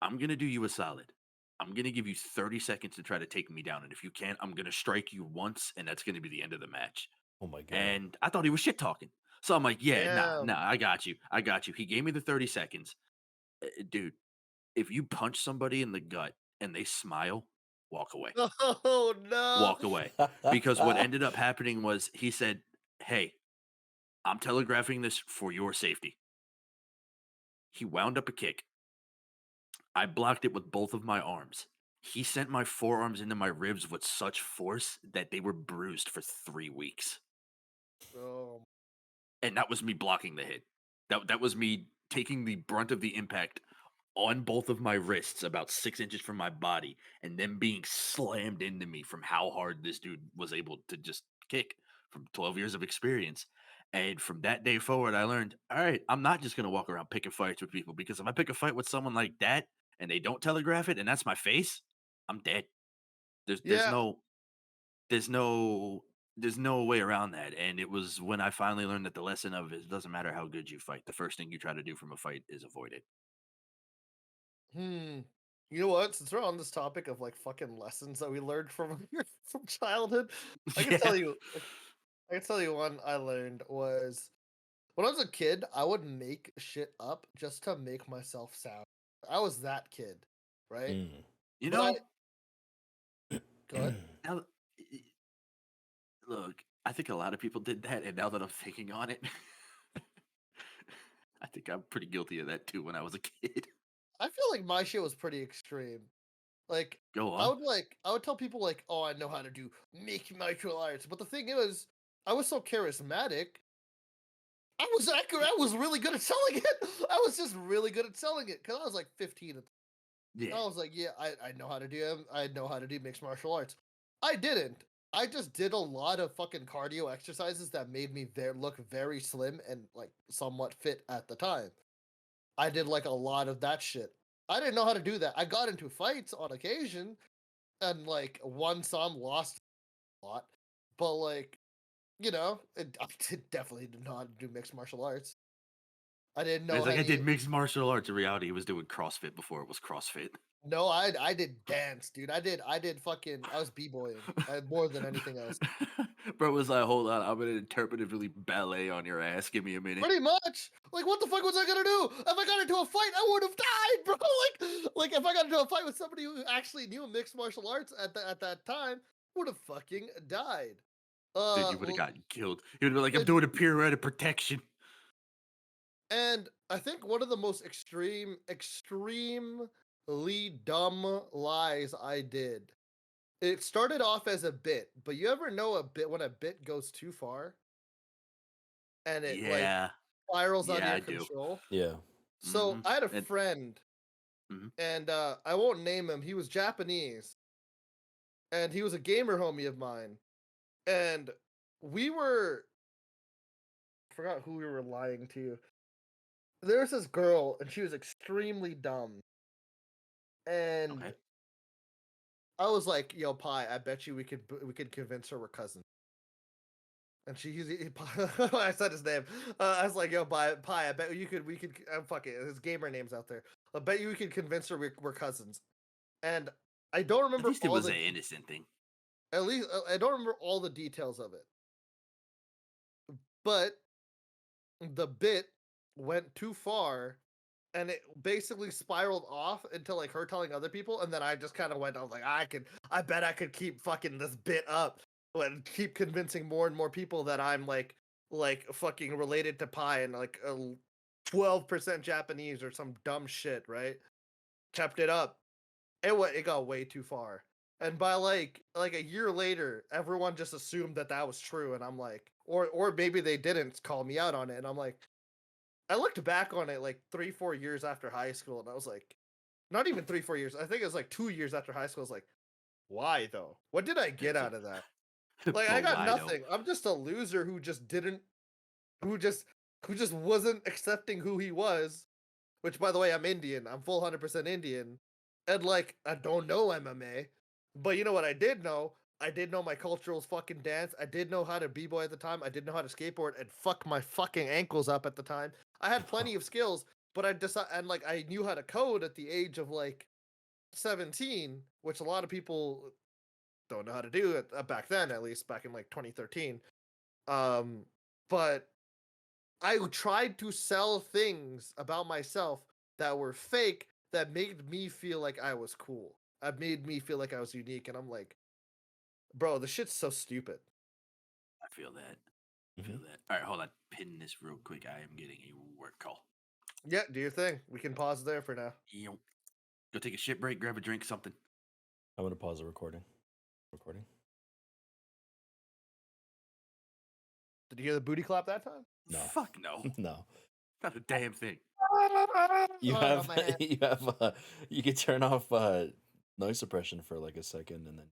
I'm going to do you a solid. I'm going to give you 30 seconds to try to take me down. And if you can't, I'm going to strike you once, and that's going to be the end of the match. Oh my god. And I thought he was shit talking. So I'm like, yeah, nah, Damn. nah, I got you. I got you. He gave me the 30 seconds. Dude, if you punch somebody in the gut and they smile, walk away. Oh no. Walk away. Because what ended up happening was he said, "Hey, I'm telegraphing this for your safety." He wound up a kick. I blocked it with both of my arms. He sent my forearms into my ribs with such force that they were bruised for 3 weeks. Oh, And that was me blocking the hit. That was me taking the brunt of the impact on both of my wrists about 6 inches from my body and then being slammed into me from how hard this dude was able to just kick from 12 years of experience. And from that day forward, I learned, all right, I'm not just gonna walk around picking fights with people because if I pick a fight with someone like that and they don't telegraph it and that's my face, I'm dead. There's there's Yeah. no there's no there's no way around that. And it was when I finally learned that the lesson of it doesn't matter how good you fight. The first thing you try to do from a fight is avoid it. Hmm. You know what? Since we're on this topic of like fucking lessons that we learned from from childhood, I can Yeah. tell you, I can tell you one I learned was when I was a kid, I would make shit up just to make myself sound. I was that kid, right? Mm. You But I know, go ahead. now, look, I think a lot of people did that, and now that I'm thinking on it, I think I'm pretty guilty of that too when I was a kid. I feel like my shit was pretty extreme. Like Go I on. would like I would tell people like, "Oh, I know how to do make martial arts." But the thing is, I was so charismatic. I was really good at selling it. I was just really good at selling it because I was like 15 at the Yeah. I was like, yeah, I know how to do them. I know how to do mixed martial arts. I didn't. I just did a lot of fucking cardio exercises that made me look very slim and like somewhat fit at the time. I did like a lot of that shit. I didn't know how to do that. I got into fights on occasion and like won some, lost a lot. But like, I definitely did not do mixed martial arts. I didn't know It's like I any. did mixed martial arts. In reality, I was doing CrossFit before it was CrossFit. No, I did dance, dude. I did fucking I was b-boying more than anything else. Bro was like, hold on, I'm gonna interpretively ballet on your ass. Give me a minute. Pretty much. Like what the fuck was I gonna do? If I got into a fight, I would have died, bro. Like if I got into a fight with somebody who actually knew mixed martial arts at that time, would have fucking died. Dude, you would have gotten killed. You would be like, I'm and, doing a pirouette of protection. and I think one of the most extremely dumb lies I did. It started off as a bit, but you ever know a bit when a bit goes too far and it like Yeah. spirals out of Yeah, your I do. control? Yeah. So Hmm. I had a And friend, mhm. and I won't name him. He was Japanese, and he was a gamer homie of mine. And we were, I forgot who we were lying to. There was this girl, and she was extremely dumb. And Okay. I was like, "Yo, Pi, I bet you we could convince her we're cousins." And I said his name. I was like, "Yo, Pi, I bet we could. Fuck it, his gamer name's out there. I bet you we could convince her we're cousins." And I don't At remember least it all was the an innocent thing. at least I don't remember all the details of it, but the bit went too far and it basically spiraled off into like her telling other people, and then I just kind of went, I was like, I bet I could keep fucking this bit up and keep convincing more and more people that I'm like fucking related to Pi and like 12% Japanese or some dumb shit, right? Kept it up. It got way too far. And by like a year later, everyone just assumed that that was true, and I'm like, or maybe they didn't call me out on it, and I'm like, I looked back on it like 3-4 years after high school, and I was like, not even 3-4 years. I think it was like 2 years after high school. I was like, why though? What did I get It's out of that? Like I but got why though? nothing. I'm just a loser who just didn't, who just who just wasn't accepting who he was. Which, by the way, I'm Indian. I'm full 100% Indian, and like I don't know MMA, but you know what I did know? I did know my cultural fucking dance. I did know how to b-boy at the time. I did know how to skateboard and fuck my fucking ankles up at the time. I had plenty of skills, but I decided, and like I knew how to code at the age of like 17, which a lot of people don't know how to do back then, at least back in like 2013. Um, but I tried to sell things about myself that were fake that made me feel like I was cool. It made me feel like I was unique, and I'm like, bro, the shit's so stupid. I feel that. I Mhm. feel that. All right, hold on. Pin this real quick. I am getting a work call. Yeah, do your thing. We can pause there for now. Yo. Go take a shit break, grab a drink, something. I'm gonna pause the recording. Recording. Did you hear the booty clap that time? No. Fuck no. No. Not a damn thing. You Oh, have my head. you have you can turn off noise suppression for like a second and then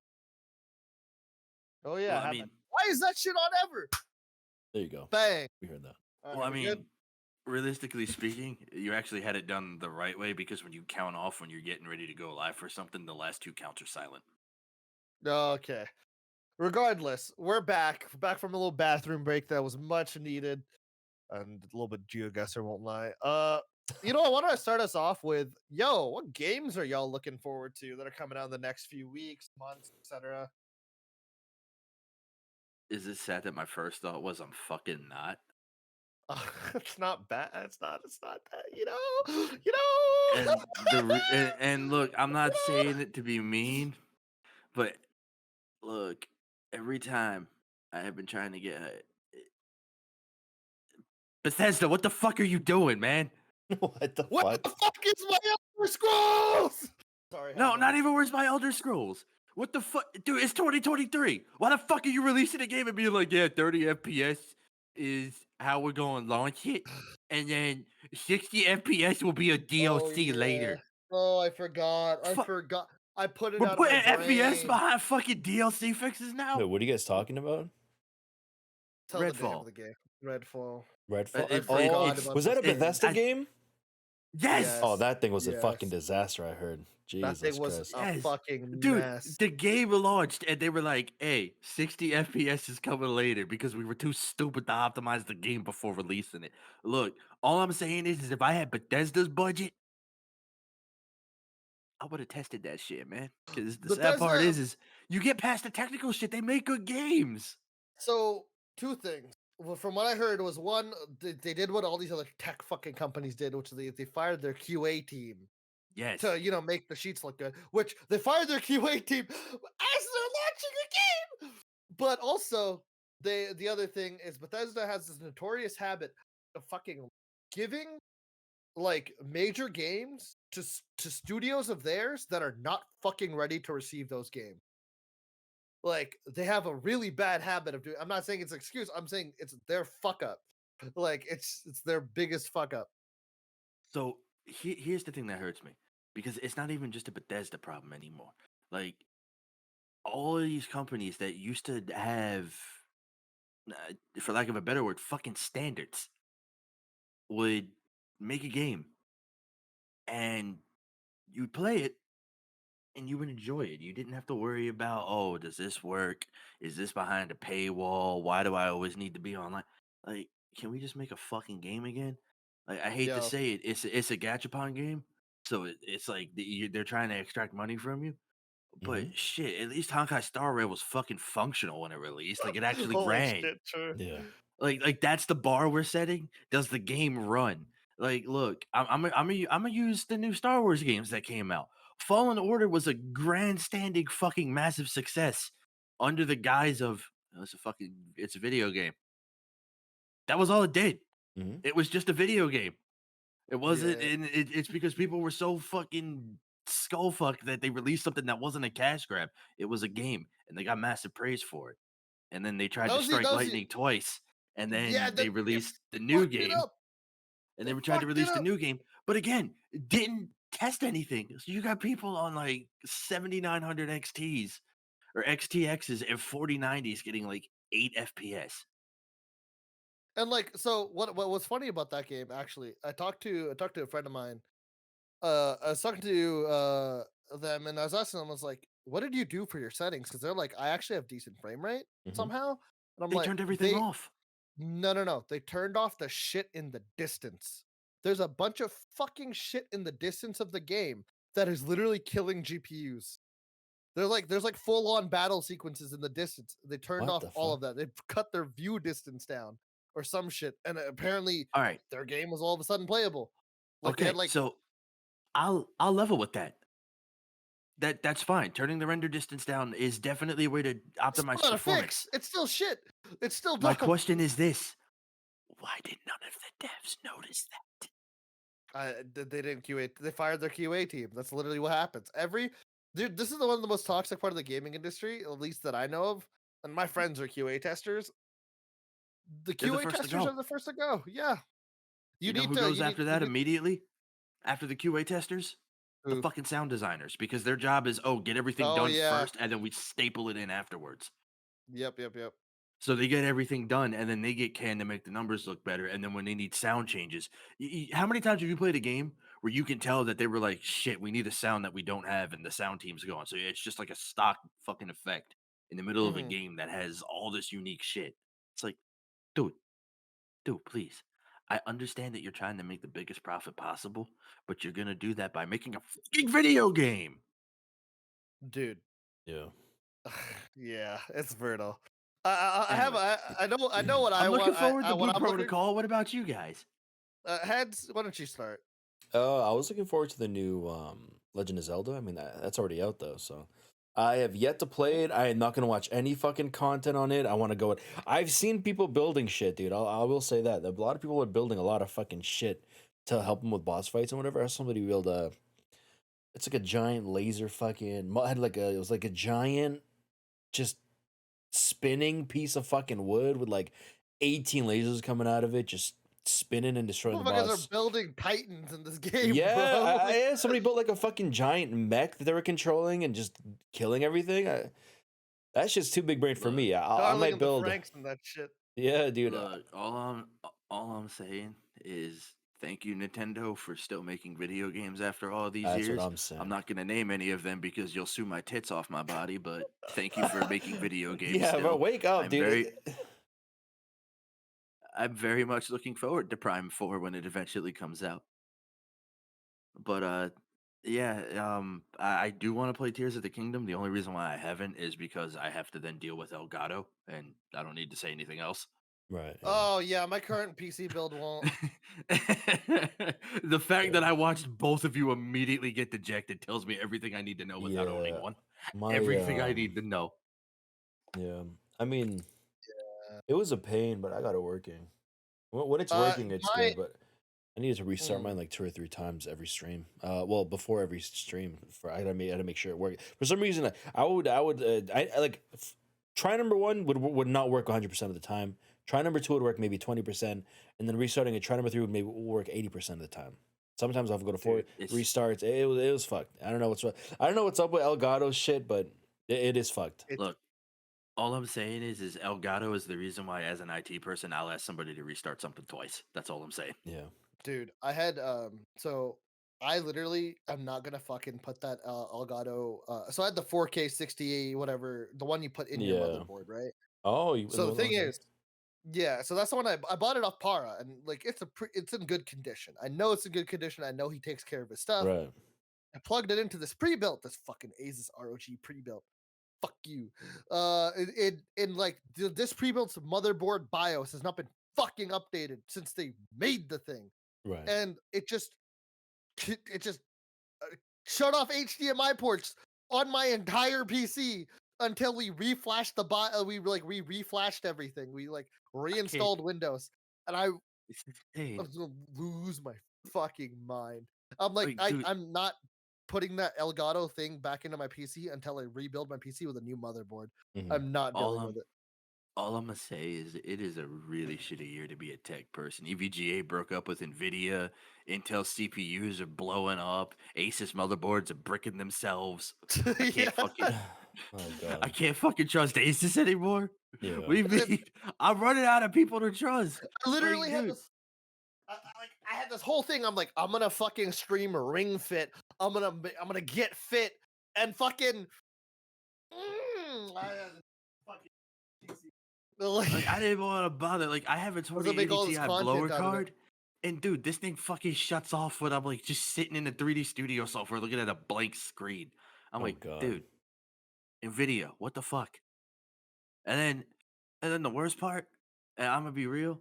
Oh yeah, Well, I have mean, it. Why Why is that shit on ever? There you go. Bang. We heard that. Well, I Alright, we good? mean, realistically speaking, you actually had it done the right way because when you count off when you're getting ready to go live for something, the last two counts are silent. Okay. Regardless, we're back from a little bathroom break that was much needed and a little bit geoguessr, won't lie. I want to start us off with, what games are y'all looking forward to that are coming out in the next few weeks, months, etc.? Is it sad that my first thought was I'm fucking not? It's not bad. It's not bad. And and look, I'm not saying it to be mean, but look, every time I have been trying to get Bethesda, what the fuck are you doing, man? What the What fuck? the fuck is my Elder Scrolls? Sorry. No, Headbutt. not even where's my Elder Scrolls? What the fuck? Dude, it's 2023. Why the fuck are you releasing a game and being like, yeah, 30 FPS is how we're going to launch it? And then 60 FPS will be a DLC later. Oh, I forgot. Fuck. I put it We're out of my putting FPS brain. behind fucking DLC fixes now? Wait, what are you guys talking about? Tell the name Redfall. of the game. Redfall. Redfall. It- Oh, forgot about was that a this. Bethesda I- game? Yes! Oh, that thing was a fucking Yes. disaster. I heard. That Jesus thing was Christ. a Yes. fucking Dude, mess. the game launched and they were like, hey, 60 FPS is coming later because we were too stupid to optimize the game before releasing it. Look, all I'm saying is if I had Bethesda's budget, I would have tested that shit, man. Because the sad part Bethesda. is you get past the technical shit, they make good games. So, two things. Well, from what I heard was one, they did what all these other tech fucking companies did, which they fired their QA team Yes. to make the sheets look good. Which they fired their QA team as they're launching a game. But also, the other thing is Bethesda has this notorious habit of fucking giving like major games to studios of theirs that are not fucking ready to receive those games. Like they have a really bad habit of doing. I'm not saying it's an excuse. I'm saying it's their fuck up. Like it's their biggest fuck up. So here's the thing that hurts me because it's not even just a Bethesda problem anymore. Like all of these companies that used to have, for lack of a better word, fucking standards would make a game and you'd play it and you would enjoy it. You didn't have to worry about, oh, does this work? Is this behind a paywall? Why do I always need to be online? Like, can we just make a fucking game again? Like, I hate to Yo, say it, it's a gachapon game, so it's like they're trying to extract money from you. But Mhm. shit, at least Honkai Star Rail was fucking functional when it released. Like, it actually holy ran. shit, true. Yeah. Like that's the bar we're setting. Does the game run? Like, look, I'm gonna use the new Star Wars games that came out. Fallen Order was a grandstanding fucking massive success under the guise of it's a video game. That was all it did. Mhm. It was just a video game. It wasn't, Yeah. and it's because people were so fucking skull fucked that they released something that wasn't a cash grab. It was a game, and they got massive praise for it. And then they tried That to was the strike that was the lightning twice, and yeah. then they That it released the new fucked it game, up. and They they were trying to fucked it release the up. new game, but again, it didn't test anything. So you got people on like 7900 XTs or XTXs and 4090s getting like 8 FPS. And like, so what was funny about that game? Actually, I talked to a friend of mine. I was talking to them, and I was asking them, I was like, "What did you do for your settings?" Because they're like, "I actually have decent frame rate Mhm. somehow." And I'm They like, turned everything off. No. They turned off the shit in the distance. There's a bunch of fucking shit in the distance of the game that is literally killing GPUs. There's like full on battle sequences in the distance. They turned What off the all fuck? of that. They cut their view distance down or some shit, and apparently All right. their game was all of a sudden playable. Like they had Okay. like So I'll level with that. That's fine. Turning the render distance down is definitely a way to it's still optimize not a performance. fix. It's still shit. It's still My dumb. question is this: why did none of the devs notice that? They didn't QA. They fired their QA team. That's literally what happens. Dude, this is one of the most toxic part of the gaming industry, at least that I know of. And my friends are QA testers. The They're the QA first to testers go. are the first to go. Yeah, You know who goes after you that need immediately? After the QA testers? The who? fucking sound designers, because their job is, oh, get everything Oh done yeah. first, and then we staple it in afterwards. Yep. So they get everything done, and then they get canned to make the numbers look better. And then when they need sound changes, how many times have you played a game where you can tell that they were like, "Shit, we need a sound that we don't have," and the sound team's going. So it's just like a stock fucking effect in the middle of a Mhm. game that has all this unique shit. It's like, dude, dude, please. I understand that you're trying to make the biggest profit possible, but you're gonna do that by making a fucking video game. Dude. Yeah. Yeah, it's brutal. I have Anyway, I know what I'm I looking want. forward to What Blue I'm looking. Protocol. What about you guys? Heads. Why don't you start? I was looking forward to the new Legend of Zelda. I mean, that's already out though, so I have yet to play it. I am not gonna watch any fucking content on it. I want to go. I've seen people building shit, dude. I will say that a lot of people are building a lot of fucking shit to help them with boss fights and whatever. I saw somebody build a. It's like a giant laser fucking. Had like a. It was like a giant, just spinning piece of fucking wood with like 18 lasers coming out of it, just spinning and destroying the Motherfuckers are boss. building titans in this game, Yeah, bro. yeah, somebody built like a fucking giant mech that they were controlling and just killing everything. That shit's too big brain for Look, me. I Darling might and the build. Franks and that shit. Yeah, dude. look. All I'm saying is thank you, Nintendo, for still making video games after all these That's what years. I'm I'm saying. not gonna name any of them because you'll sue my tits off my body, but thank you for making video games Yeah, but still. wake up, I'm dude. very I'm very much looking forward to Prime 4 when it eventually comes out. But yeah, I do want to play Tears of the Kingdom. The only reason why I haven't is because I have to then deal with Elgato, and I don't need to say anything else. Right. Yeah. Oh yeah, my current PC build won't. The fact Yeah. that I watched both of you immediately get dejected tells me everything I need to know without owning Yeah. one. My Everything I need to know. yeah. I mean, Uh, it was a pain, but I got it working. When it's uh, working, it's my good, but I needed to restart mm, mine like 2 or 3 times every stream. Well, before every stream, for I had to make sure it worked. For some reason, I like try number one would not work 100% of the time. Try number two would work maybe 20%, and then restarting it. Try number three would maybe work 80% of the time. Sometimes I'll go to four Dude, it's restarts. It was fucked. I don't know I don't know what's up with Elgato's shit, but it is fucked. it's look, all I'm saying is Elgato is the reason why as an IT person I'll ask somebody to restart something twice. That's all I'm saying. Yeah. dude. I had so I literally am not gonna fucking put that Elgato. So I had the 4K 60 whatever, the one you put in your Yeah. motherboard, right? Oh, you So the thing okay. is, yeah, so that's the one I bought it off Para, and like it's in good condition. I know it's in good condition. I know he takes care of his stuff. Right. I plugged it into this pre-built, this fucking Asus ROG pre-built. Fuck you. In like this pre-built motherboard BIOS has not been fucking updated since they made the thing, Right. and it just shut off HDMI ports on my entire PC until we reflashed we reflashed everything. We like I can't reinstalled Windows, and I it's insane. was gonna lose my fucking mind. I'm like, Like, dude, I'm not putting that Elgato thing back into my PC until I rebuild my PC with a new motherboard. Hmm. I'm not all dealing I'm with it. all I'm gonna say is it is a really shitty year to be a tech person. EVGA broke up with Nvidia. Intel CPUs are blowing up. Asus motherboards are bricking themselves. I can't Yeah, fucking Oh I god. can't fucking trust Asus anymore. Yeah. We and mean I'm running out of people to trust. I literally Like, had dude, this. I had this whole thing. I'm like, I'm gonna fucking stream Ring Fit. I'm gonna get fit and fucking. Fucking PC. like I didn't want to bother. Like I have a I was gonna make 2080 all this Ti blower content out of it. card, and dude, this thing fucking shuts off when I'm like just sitting in the 3D Studio software looking at a blank screen. I'm Oh like, god. dude, Nvidia, what the fuck? And then, and then the worst part, and I'm gonna be real,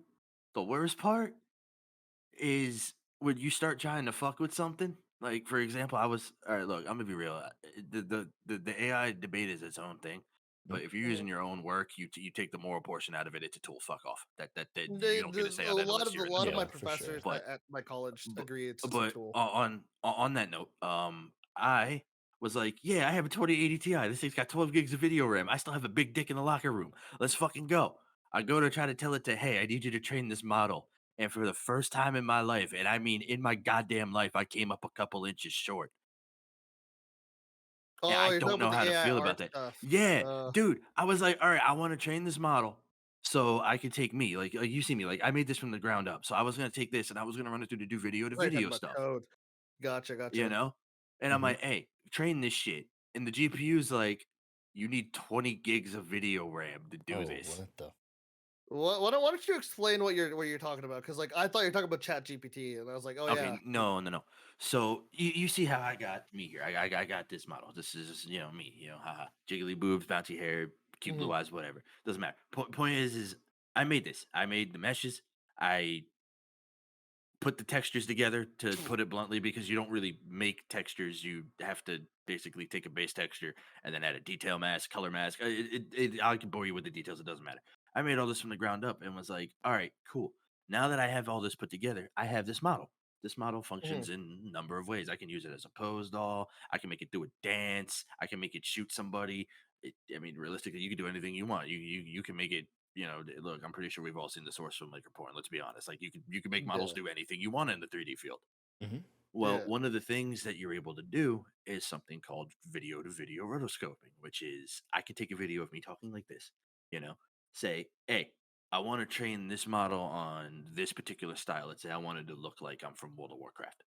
the worst part is when you start trying to fuck with something. Like for example, I was all right. Look, I'm gonna be real. The AI debate is its own thing. Mm. But if you're using your own work, you take the moral portion out of it. It's a tool. Fuck off. That you They, don't get to say a on that lot unless of you're a in the lot of my Yeah, for sure. professors but at my college but agree it's just a but tool. on that note, I was like, yeah, I have a 2080 Ti. This thing's got 12 gigs of video RAM. I still have a big dick in the locker room. Let's fucking go. I go to try to tell it to, hey, I need you to train this model. And for the first time in my life, and I mean in my goddamn life, I came up a couple inches short. And Oh, I you're talking don't about know how the to AI feel art about that. stuff. Yeah, dude, I was like, all right, I want to train this model. So I could take me, like you see me, like I made this from the ground up. So I was gonna take this and I was gonna run it through to do video to Oh, you're talking video about stuff, code. Gotcha, you gotcha. know? And I'm Mhm. like, hey, train this shit. And the GPU's like, you need 20 gigs of video RAM to do Oh, this. what the? Why don't you explain what you're talking about? Because like I thought you were talking about Chat GPT, and I was like, oh Okay, yeah. no, no, no. So you see how I got me here. I got this model. This is me. Haha, jiggly boobs, bouncy hair, cute blue Mhm, eyes, whatever. Doesn't matter. Point is I made this. I made the meshes. I put the textures together, to put it bluntly, because you don't really make textures. You have to basically take a base texture and then add a detail mask, color mask. I can bore you with the details. It doesn't matter. I made all this from the ground up and was like, all right, cool. Now that I have all this put together, I have this model. This model mhm. functions in a number of ways. I can use it as a pose doll. I can make it do a dance. I can make it shoot somebody. I mean, realistically, you can do anything you want. You can make it, look, I'm pretty sure we've all seen the source filmmaker porn. Let's be honest. Like you can make models Yeah, do anything you want in the 3D field. Mhm. Well, yeah. one of the things that you're able to do is something called video to video rotoscoping, which is I could take a video of me talking like this, you know, say, hey, I want to train this model on this particular style. Let's say I wanted to look like I'm from World of Warcraft.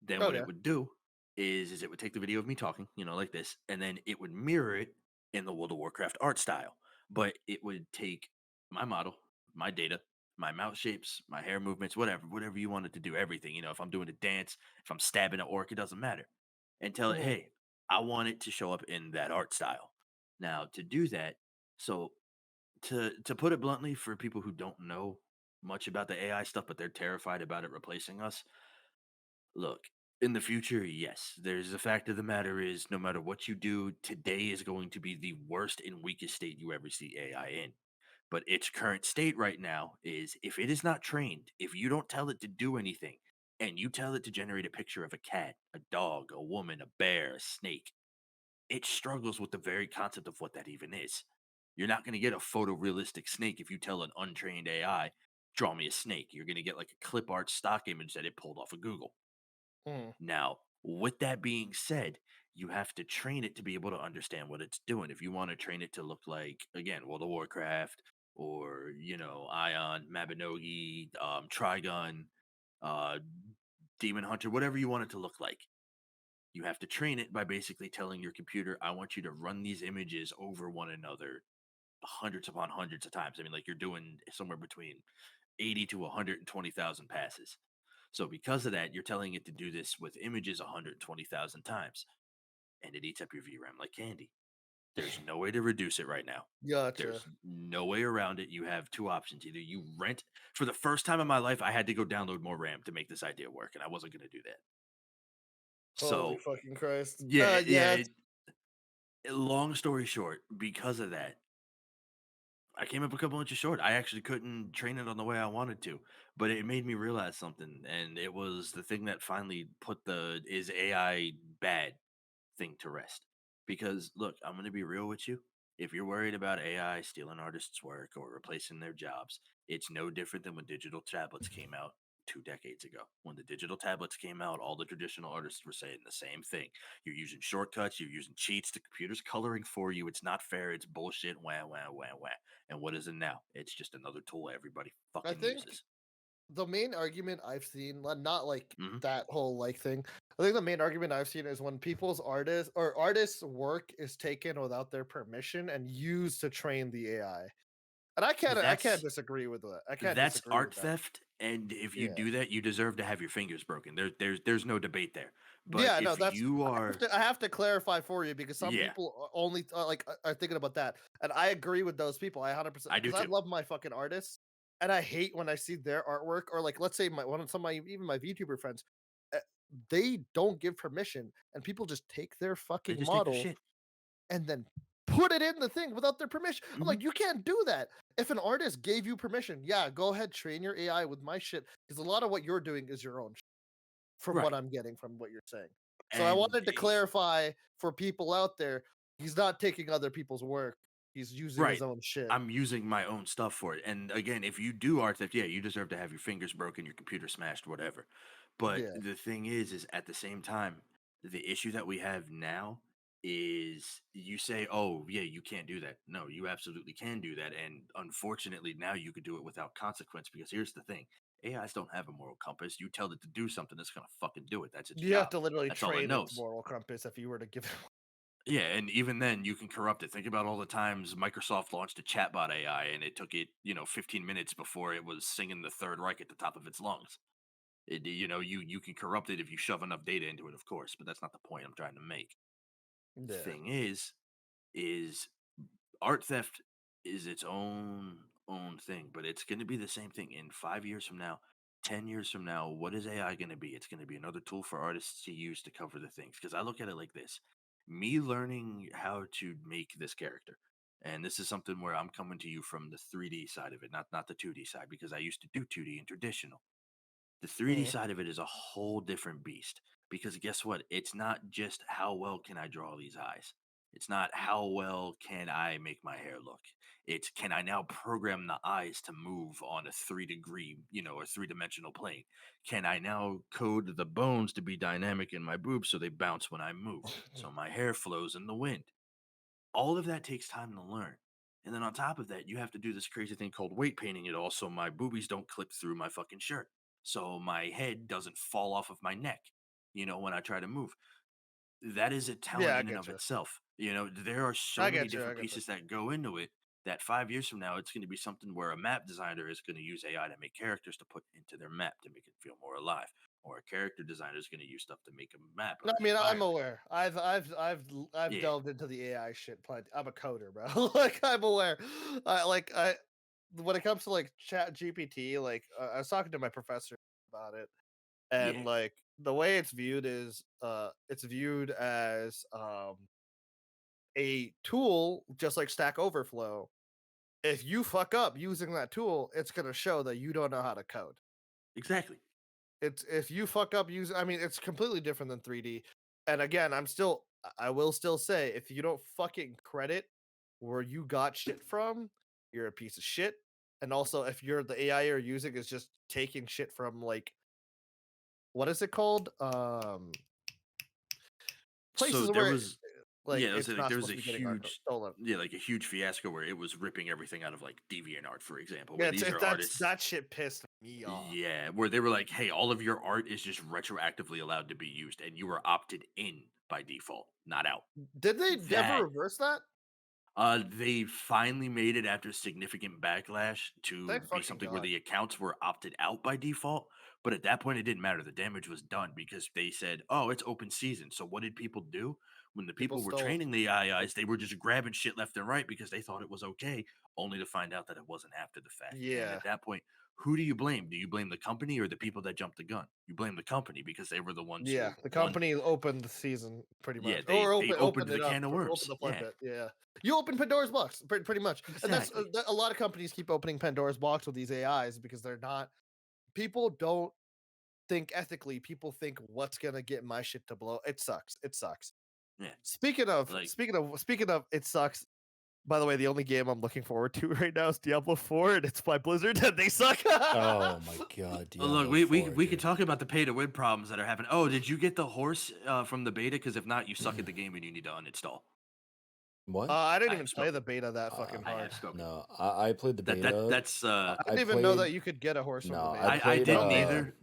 Then what Okay. it would do is it would take the video of me talking, like this, and then it would mirror it in the World of Warcraft art style. But it would take my model, my data, my mouth shapes, my hair movements, whatever you wanted to do, everything. If I'm doing a dance, if I'm stabbing an orc, it doesn't matter. And tell it, Mhm, hey, I want it to show up in that art style. Now to do that, so to put it bluntly, for people who don't know much about the AI stuff, but they're terrified about it replacing us, look, in the future, yes. There's the fact of the matter is, no matter what you do, today is going to be the worst and weakest state you ever see AI in. But its current state right now is, if it is not trained, if you don't tell it to do anything, and you tell it to generate a picture of a cat, a dog, a woman, a bear, a snake, it struggles with the very concept of what that even is. You're not going to get a photorealistic snake if you tell an untrained AI, draw me a snake. You're going to get like a clip art stock image that it pulled off of Google. mhm, Now, with that being said, you have to train it to be able to understand what it's doing. If you want to train it to look like, again, World of Warcraft, or, Ion, Mabinogi, Trigun, uh, Demon Hunter, whatever you want it to look like, you have to train it by basically telling your computer, I want you to run these images over one another hundreds upon hundreds of times. I mean, like you're doing somewhere between 80 to 120,000 passes. So because of that, you're telling it to do this with images 120,000 times, and it eats up your VRAM like candy. There's no way to reduce it right now. Gotcha. There's no way around it. You have two options. Either you rent, for the first time in my life, I had to go download more RAM to make this idea work, and I wasn't going to do that. Holy So, fucking Christ. yeah, yeah. Yeah. Long story short, because of that, I came up a couple inches short. I actually couldn't train it on the way I wanted to, but it made me realize something, and it was the thing that finally put the "is AI bad" thing to rest. Because look, I'm going to be real with you. If you're worried about AI stealing artists' work or replacing their jobs, it's no different than when digital tablets came out 2 decades ago. When the digital tablets came out, all the traditional artists were saying the same thing. You're using shortcuts, you're using cheats, the computer's coloring for you. It's not fair, it's bullshit, wah, wah, wah, wah. And what is it now? It's just another tool everybody I fucking think uses. the main argument I've seen, not like Hmm. that whole like thing. I think the main argument I've seen is when people's artists' work is taken without their permission and used to train the AI. And I can't That's disagree with that. I can't That's disagree art with that. theft, and if you Yeah. do that, you deserve to have your fingers broken. There's no debate there. But Yeah, no, if that's you I have are, to I have to clarify for you because some yeah, people only are thinking about that, and I agree with those people. I 100% I do because I too. love my fucking artists, and I hate when I see their artwork or like let's say my one of some of my even my VTuber friends, uh, they don't give permission, and people just take their They fucking just take their model shit. and then put it in the thing without their permission. I'm Hmm. like, you can't do that. If an artist gave you permission, yeah, go ahead, train your AI with my shit because a lot of what you're doing is your own from what Right, I'm getting from what you're saying. So I and wanted to clarify for people out there, he's not taking other people's work. He's using his right. own shit. I'm using my own stuff for it. And again, if you do art theft, yeah, you deserve to have your fingers broken, your computer smashed, whatever. But Yeah. the thing is at the same time, the issue that we have now is you say, "Oh, yeah, you can't do that." No, you absolutely can do that, and unfortunately, now you could do it without consequence. Because here's the thing: AIs don't have a moral compass. You tell it to do something, it's gonna fucking do it. That's its You have job. to literally That's all it train its knows. moral compass if you were to give it. Yeah, and even then, you can corrupt it. Think about all the times Microsoft launched a chatbot AI, and it took it, 15 minutes before it was singing the Third Reich at the top of its lungs. You can corrupt it if you shove enough data into it, of course, but that's not the point I'm trying to make. The Yeah. thing is art theft is its own thing, but it's going to be the same thing in 5 years from now, 10 years from now. What is AI going to be? It's going to be another tool for artists to use to cover the things. Because I look at it like this: me learning how to make this character, and this is something where I'm coming to you from the 3D side of it, not the 2D side, because I used to do 2D and traditional. The 3D Mhm. side of it is a whole different beast, because guess what? It's not just how well can I draw these eyes. It's not how well can I make my hair look. It's, can I now program the eyes to move on a 3 degree, or 3 dimensional plane? Can I now code the bones to be dynamic in my boobs so they bounce when I move? So my hair flows in the wind. All of that takes time to learn. And then on top of that, you have to do this crazy thing called weight painting it all so my boobies don't clip through my fucking shirt. So my head doesn't fall off of my neck, when I try to move. That is a Yeah, talent I in and get of you. itself. There are so I many get you. I different get you. pieces that go into it that 5 years from now, it's going to be something where a map designer is going to use AI to make characters to put into their map to make it feel more alive. Or a character designer is going to use stuff to make a map No, or I an mean, I'm environment. aware. I've Yeah, delved into the AI shit plenty. I'm a coder, bro. Like I'm aware. I when it comes to like Chat GPT, like I was talking to my professor about it, and yeah, like the way it's viewed is it's viewed as a tool just like Stack Overflow. If you fuck up using that tool, it's gonna show that you don't know how to code. exactly. It's if you fuck up using, I mean, it's completely different than 3D. And again, I will still say, if you don't fucking credit where you got shit from, you're a piece of shit. And also, if the AI you're using is just taking shit from like, what is it called? So Places there where was, like yeah, it was it's like not there was supposed a to be getting art huge, stolen. yeah, like a huge fiasco where it was ripping everything out of like DeviantArt, for example, Yeah, where these are that's artists. that shit pissed me off. Yeah, where they were like, "Hey, all of your art is just retroactively allowed to be used, and you were opted in by default, not out." Did they never That reverse that? they finally made it after significant backlash to Thank be fucking something where god. the accounts were opted out by default. But at that point, it didn't matter. The damage was done because they said, "Oh, it's open season." So what did people do when the People people were stole. training the AIs? They were just grabbing shit left and right because they thought it was okay, only to find out that it wasn't after the fact. And Yeah. at that point, who do you blame? Do you blame the company or the people that jumped the gun? You blame the company because they were the ones Yeah, who the won. company opened the season pretty Yeah, much, they or they opened opened it the up, can of open worms. the Yeah, floodgate. Yeah, you open Pandora's box, pretty much, and exactly. a lot of companies keep opening Pandora's box with these AIs because they're not. People don't think ethically. People think what's gonna get my shit to blow. It sucks. It sucks. Yeah, like. Speaking of, it sucks. By the way, the only game I'm looking forward to right now is Diablo 4, and it's by Blizzard, and they suck. Oh my god, Look, Diablo we 4, we could dude. talk about the pay to win problems that are happening. Oh, did you get the horse from the beta? Because if not, you suck at the game and you need to uninstall. What? I didn't I even have play the spoken. beta that Uh, fucking I have hard. spoken. no, I played the beta. That's I I didn't even know that played you could get a horse from the no, I beta. I played I didn't don't think you either. could.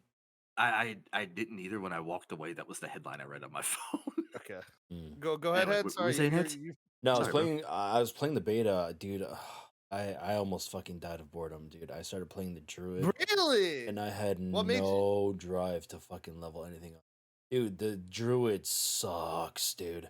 I didn't either when I walked away. That was the headline I read on my phone. Okay. mm. Go ahead, Anyway, head. what were we Sorry, saying, heads? you No, Sorry, bro. I was playing the beta, dude. I almost fucking died of boredom, dude. I started playing the druid really. and I had What made you? no drive to fucking level anything up. Dude, the druid sucks, dude.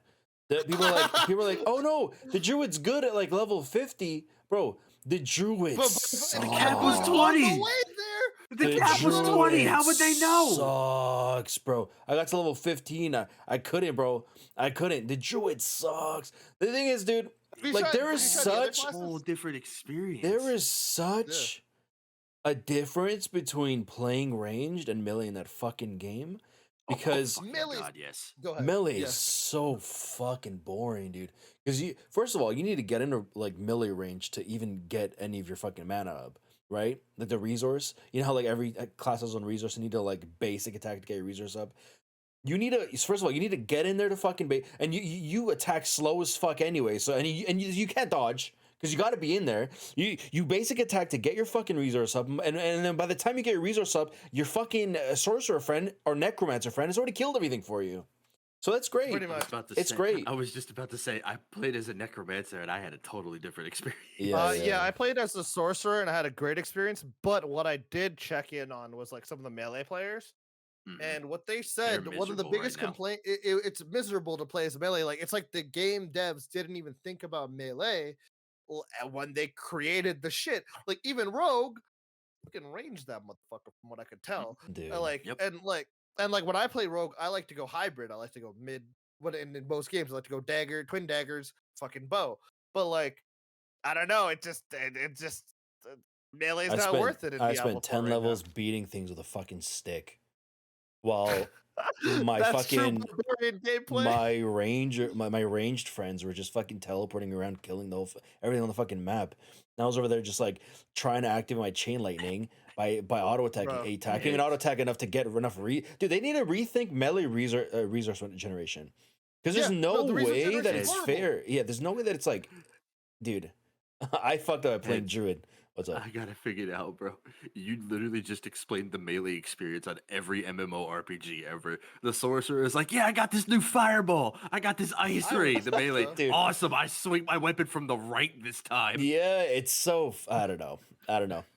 The people are like, "Oh no, the druid's good at like level 50." Bro, the druid The The cap cap was was on the $20. way there. The The It was cap was literally. 20. druid How would they know? sucks, bro. I got to level 15. I couldn't, bro. I couldn't. The druid sucks. The thing is, dude, like Have you tried the other Whole classes? different there experience. is Yeah. such a difference between playing ranged and melee in that fucking game Oh because fucking Melee's. god, yes. Go ahead. melee is Yes. so fucking boring, dude. Because you, first of all, you need to get into like melee range to even get any of your fucking mana up, right? Like the resource. You know how like every class has one resource, and you need to like basic attack to get your resource up. You need to first of all, you need to get in there to fucking bait, and you attack slow as fuck anyway. So you can't dodge because you got to be in there. You basic attack to get your fucking resource up, and then by the time you get your resource up, your fucking sorcerer friend or necromancer friend has already killed everything for you. So that's great. Pretty I was much. about to It's say, great. I was just about to say I played as a necromancer and I had a totally different experience. Yeah, I played as a sorcerer and I had a great experience. But what I did check in on was like some of the melee players. Mhm. And what they said, one of the miserable biggest right now. complaint, it's miserable to play as melee. Like it's like the game devs didn't even think about melee when they created the shit. Like even Rogue, fucking range that motherfucker from what I could tell. Dude. Yep. And like when I play Rogue, I like to go hybrid. I like to go mid. What in most games, I like to go dagger, twin daggers, fucking bow. But like, I don't know. It just melee's not worth it. In I Diablo spent 4 10 right now. levels beating things with a fucking stick, while my That's true fucking barbarian gameplay. my ranged friends were just fucking teleporting around, killing everything on the fucking map. And I was over there just like trying to activate my chain lightning by auto attacking, Bro, attack, even auto attack enough to get enough dude. They need to rethink melee resource generation, because there's Yeah, no the resource way that generation's it's horrible. fair. Yeah, there's no way that it's like, dude, I fucked up at playing Heads. druid. What's up? I gotta figure it out, bro. You literally just explained the melee experience on every MMORPG ever. The sorcerer is like, yeah, I got this new fireball. I got this ice I ray. would The say melee, so. Dude. awesome. I swing my weapon from the right this time. Yeah, it's so I don't know.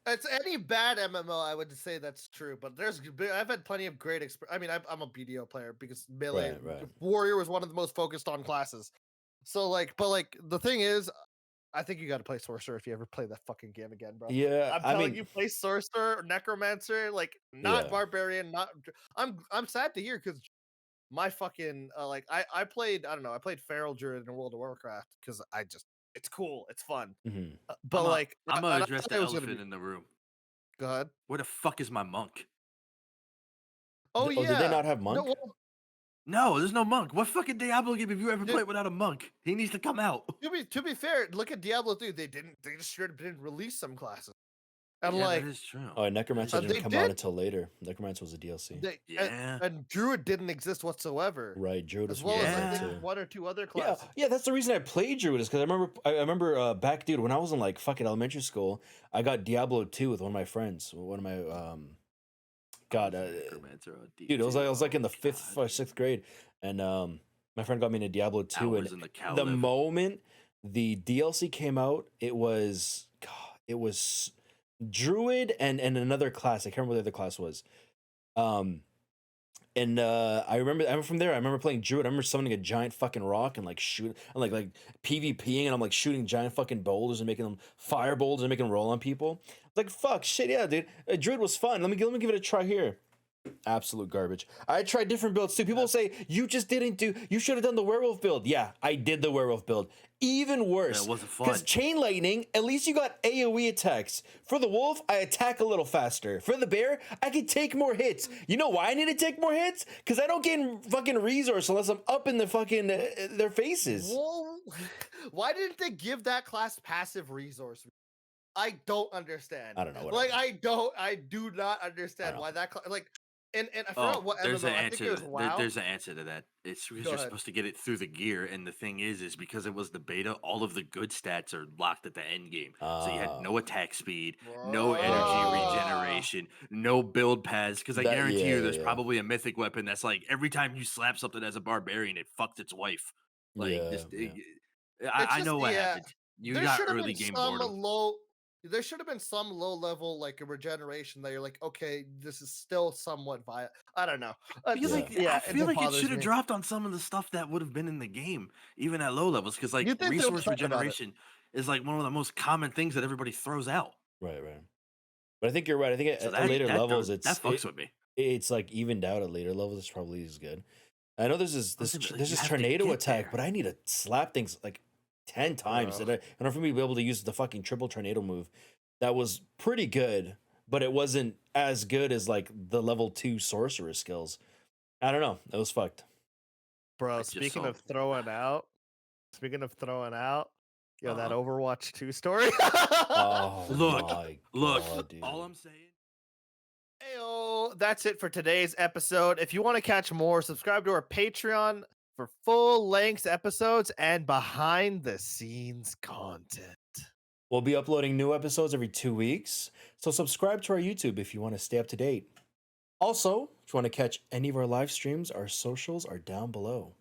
It's any bad MMO, I would say that's true. But I've had plenty of great I mean, I'm a BDO player because melee Right. warrior was one of the most focused on classes. So like, but like the thing is, I think you got to play sorcerer if you ever play that fucking game again, bro. Yeah, I'm telling you, play sorcerer, necromancer, like not Yeah. barbarian, not. I'm sad to hear because my fucking like I played, I don't know, I played feral druid in World of Warcraft because it's cool, it's fun. Mhm. But I'm I gonna address thought the it was gonna elephant be. in the room. Go ahead. Where the fuck is my monk? Oh yeah. Did they not have No, monk? well, No, there's no monk. What fucking Diablo game have you ever Dude. played without a monk? He needs to come out. to be fair, look at Diablo 3. They just straight up didn't release some classes. And Yeah, like that is true. Oh, Necromancer they didn't come did. out until later. Necromancer was a DLC. Yeah. And Druid didn't exist whatsoever. Right, Druid As was well as I Yeah. think one or two other Yeah, classes. yeah, that's the reason I played Druid, is because I remember back, dude, when I was in like fucking elementary school, I got Diablo 2 with one of my friends, one of my Necromancer on dude, I was like in the DT. 5th or 6th grade, and my friend got me into Diablo 2, Hours and in the cow the level. moment the DLC came out, it was Druid and another class. I can't remember what the other class was. And I remember from there. I remember playing Druid. I remember summoning a giant fucking rock and like shoot, and like PvPing, and I'm like shooting giant fucking boulders and making them fire boulders and making them roll on people. Like fuck, shit, yeah, dude. Druid was fun. Let me give it a try here. Absolute garbage. I tried different builds too. People say you just didn't do. You should have done the werewolf build. Yeah, I did the werewolf build. Even worse. Yeah, it wasn't Because fun. chain lightning, at least you got AOE attacks. For the wolf, I attack a little faster. For the bear, I can take more hits. You know why I need to take more hits? Because I don't gain fucking resource unless I'm up in the fucking their faces. Well, why didn't they give that class passive resource? I don't understand. I don't know. Like I do not understand why that like and I forgot what there's MMO. an I think answer. it was WoW. There's an answer to that. It's because Go you're ahead. supposed to get it through the gear, and the thing is because it was the beta, all of the good stats are locked at the end game. So you had no attack speed, no energy Ah. regeneration, no build paths. Because I That- guarantee yeah, you, there's yeah. probably a mythic weapon that's like every time you slap something as a barbarian, it fucks its wife. Like Yeah, just, yeah. I It's know just- what yeah. happened. You There got should have early been game some boredom. there should have been some low level like a regeneration that you're like, okay, this is still somewhat viable. I don't know. Because Yeah. like Yeah, I it feel just like it bothers should have me. dropped on some of the stuff that would have been in the game, even at low levels. Because like You'd think they would resource thought about it. regeneration is like one of the most common things that everybody throws out. Right. But I think you're right. I think So at later levels, that fucks with me. it's like evened out at later levels. It's probably as good. I know there's this Ultimately, there's you this have to tornado get attack, there. but I need to slap things like 10 times. Bro. In order for me to be able to use the fucking triple tornado move, that was pretty good, but it wasn't as good as like the level 2 sorcerer skills. I don't know. It was fucked. Bro, just speaking saw- of throwing out, yo, that Uh-huh. Overwatch 2 story. Oh Look, my Look, God, dude. all I'm saying. Ayo, that's it for today's episode. If you want to catch more, subscribe to our Patreon for full length episodes and behind the scenes content. We'll be uploading new episodes every 2 weeks, so subscribe to our YouTube if you want to stay up to date. Also, if you want to catch any of our live streams, our socials are down below.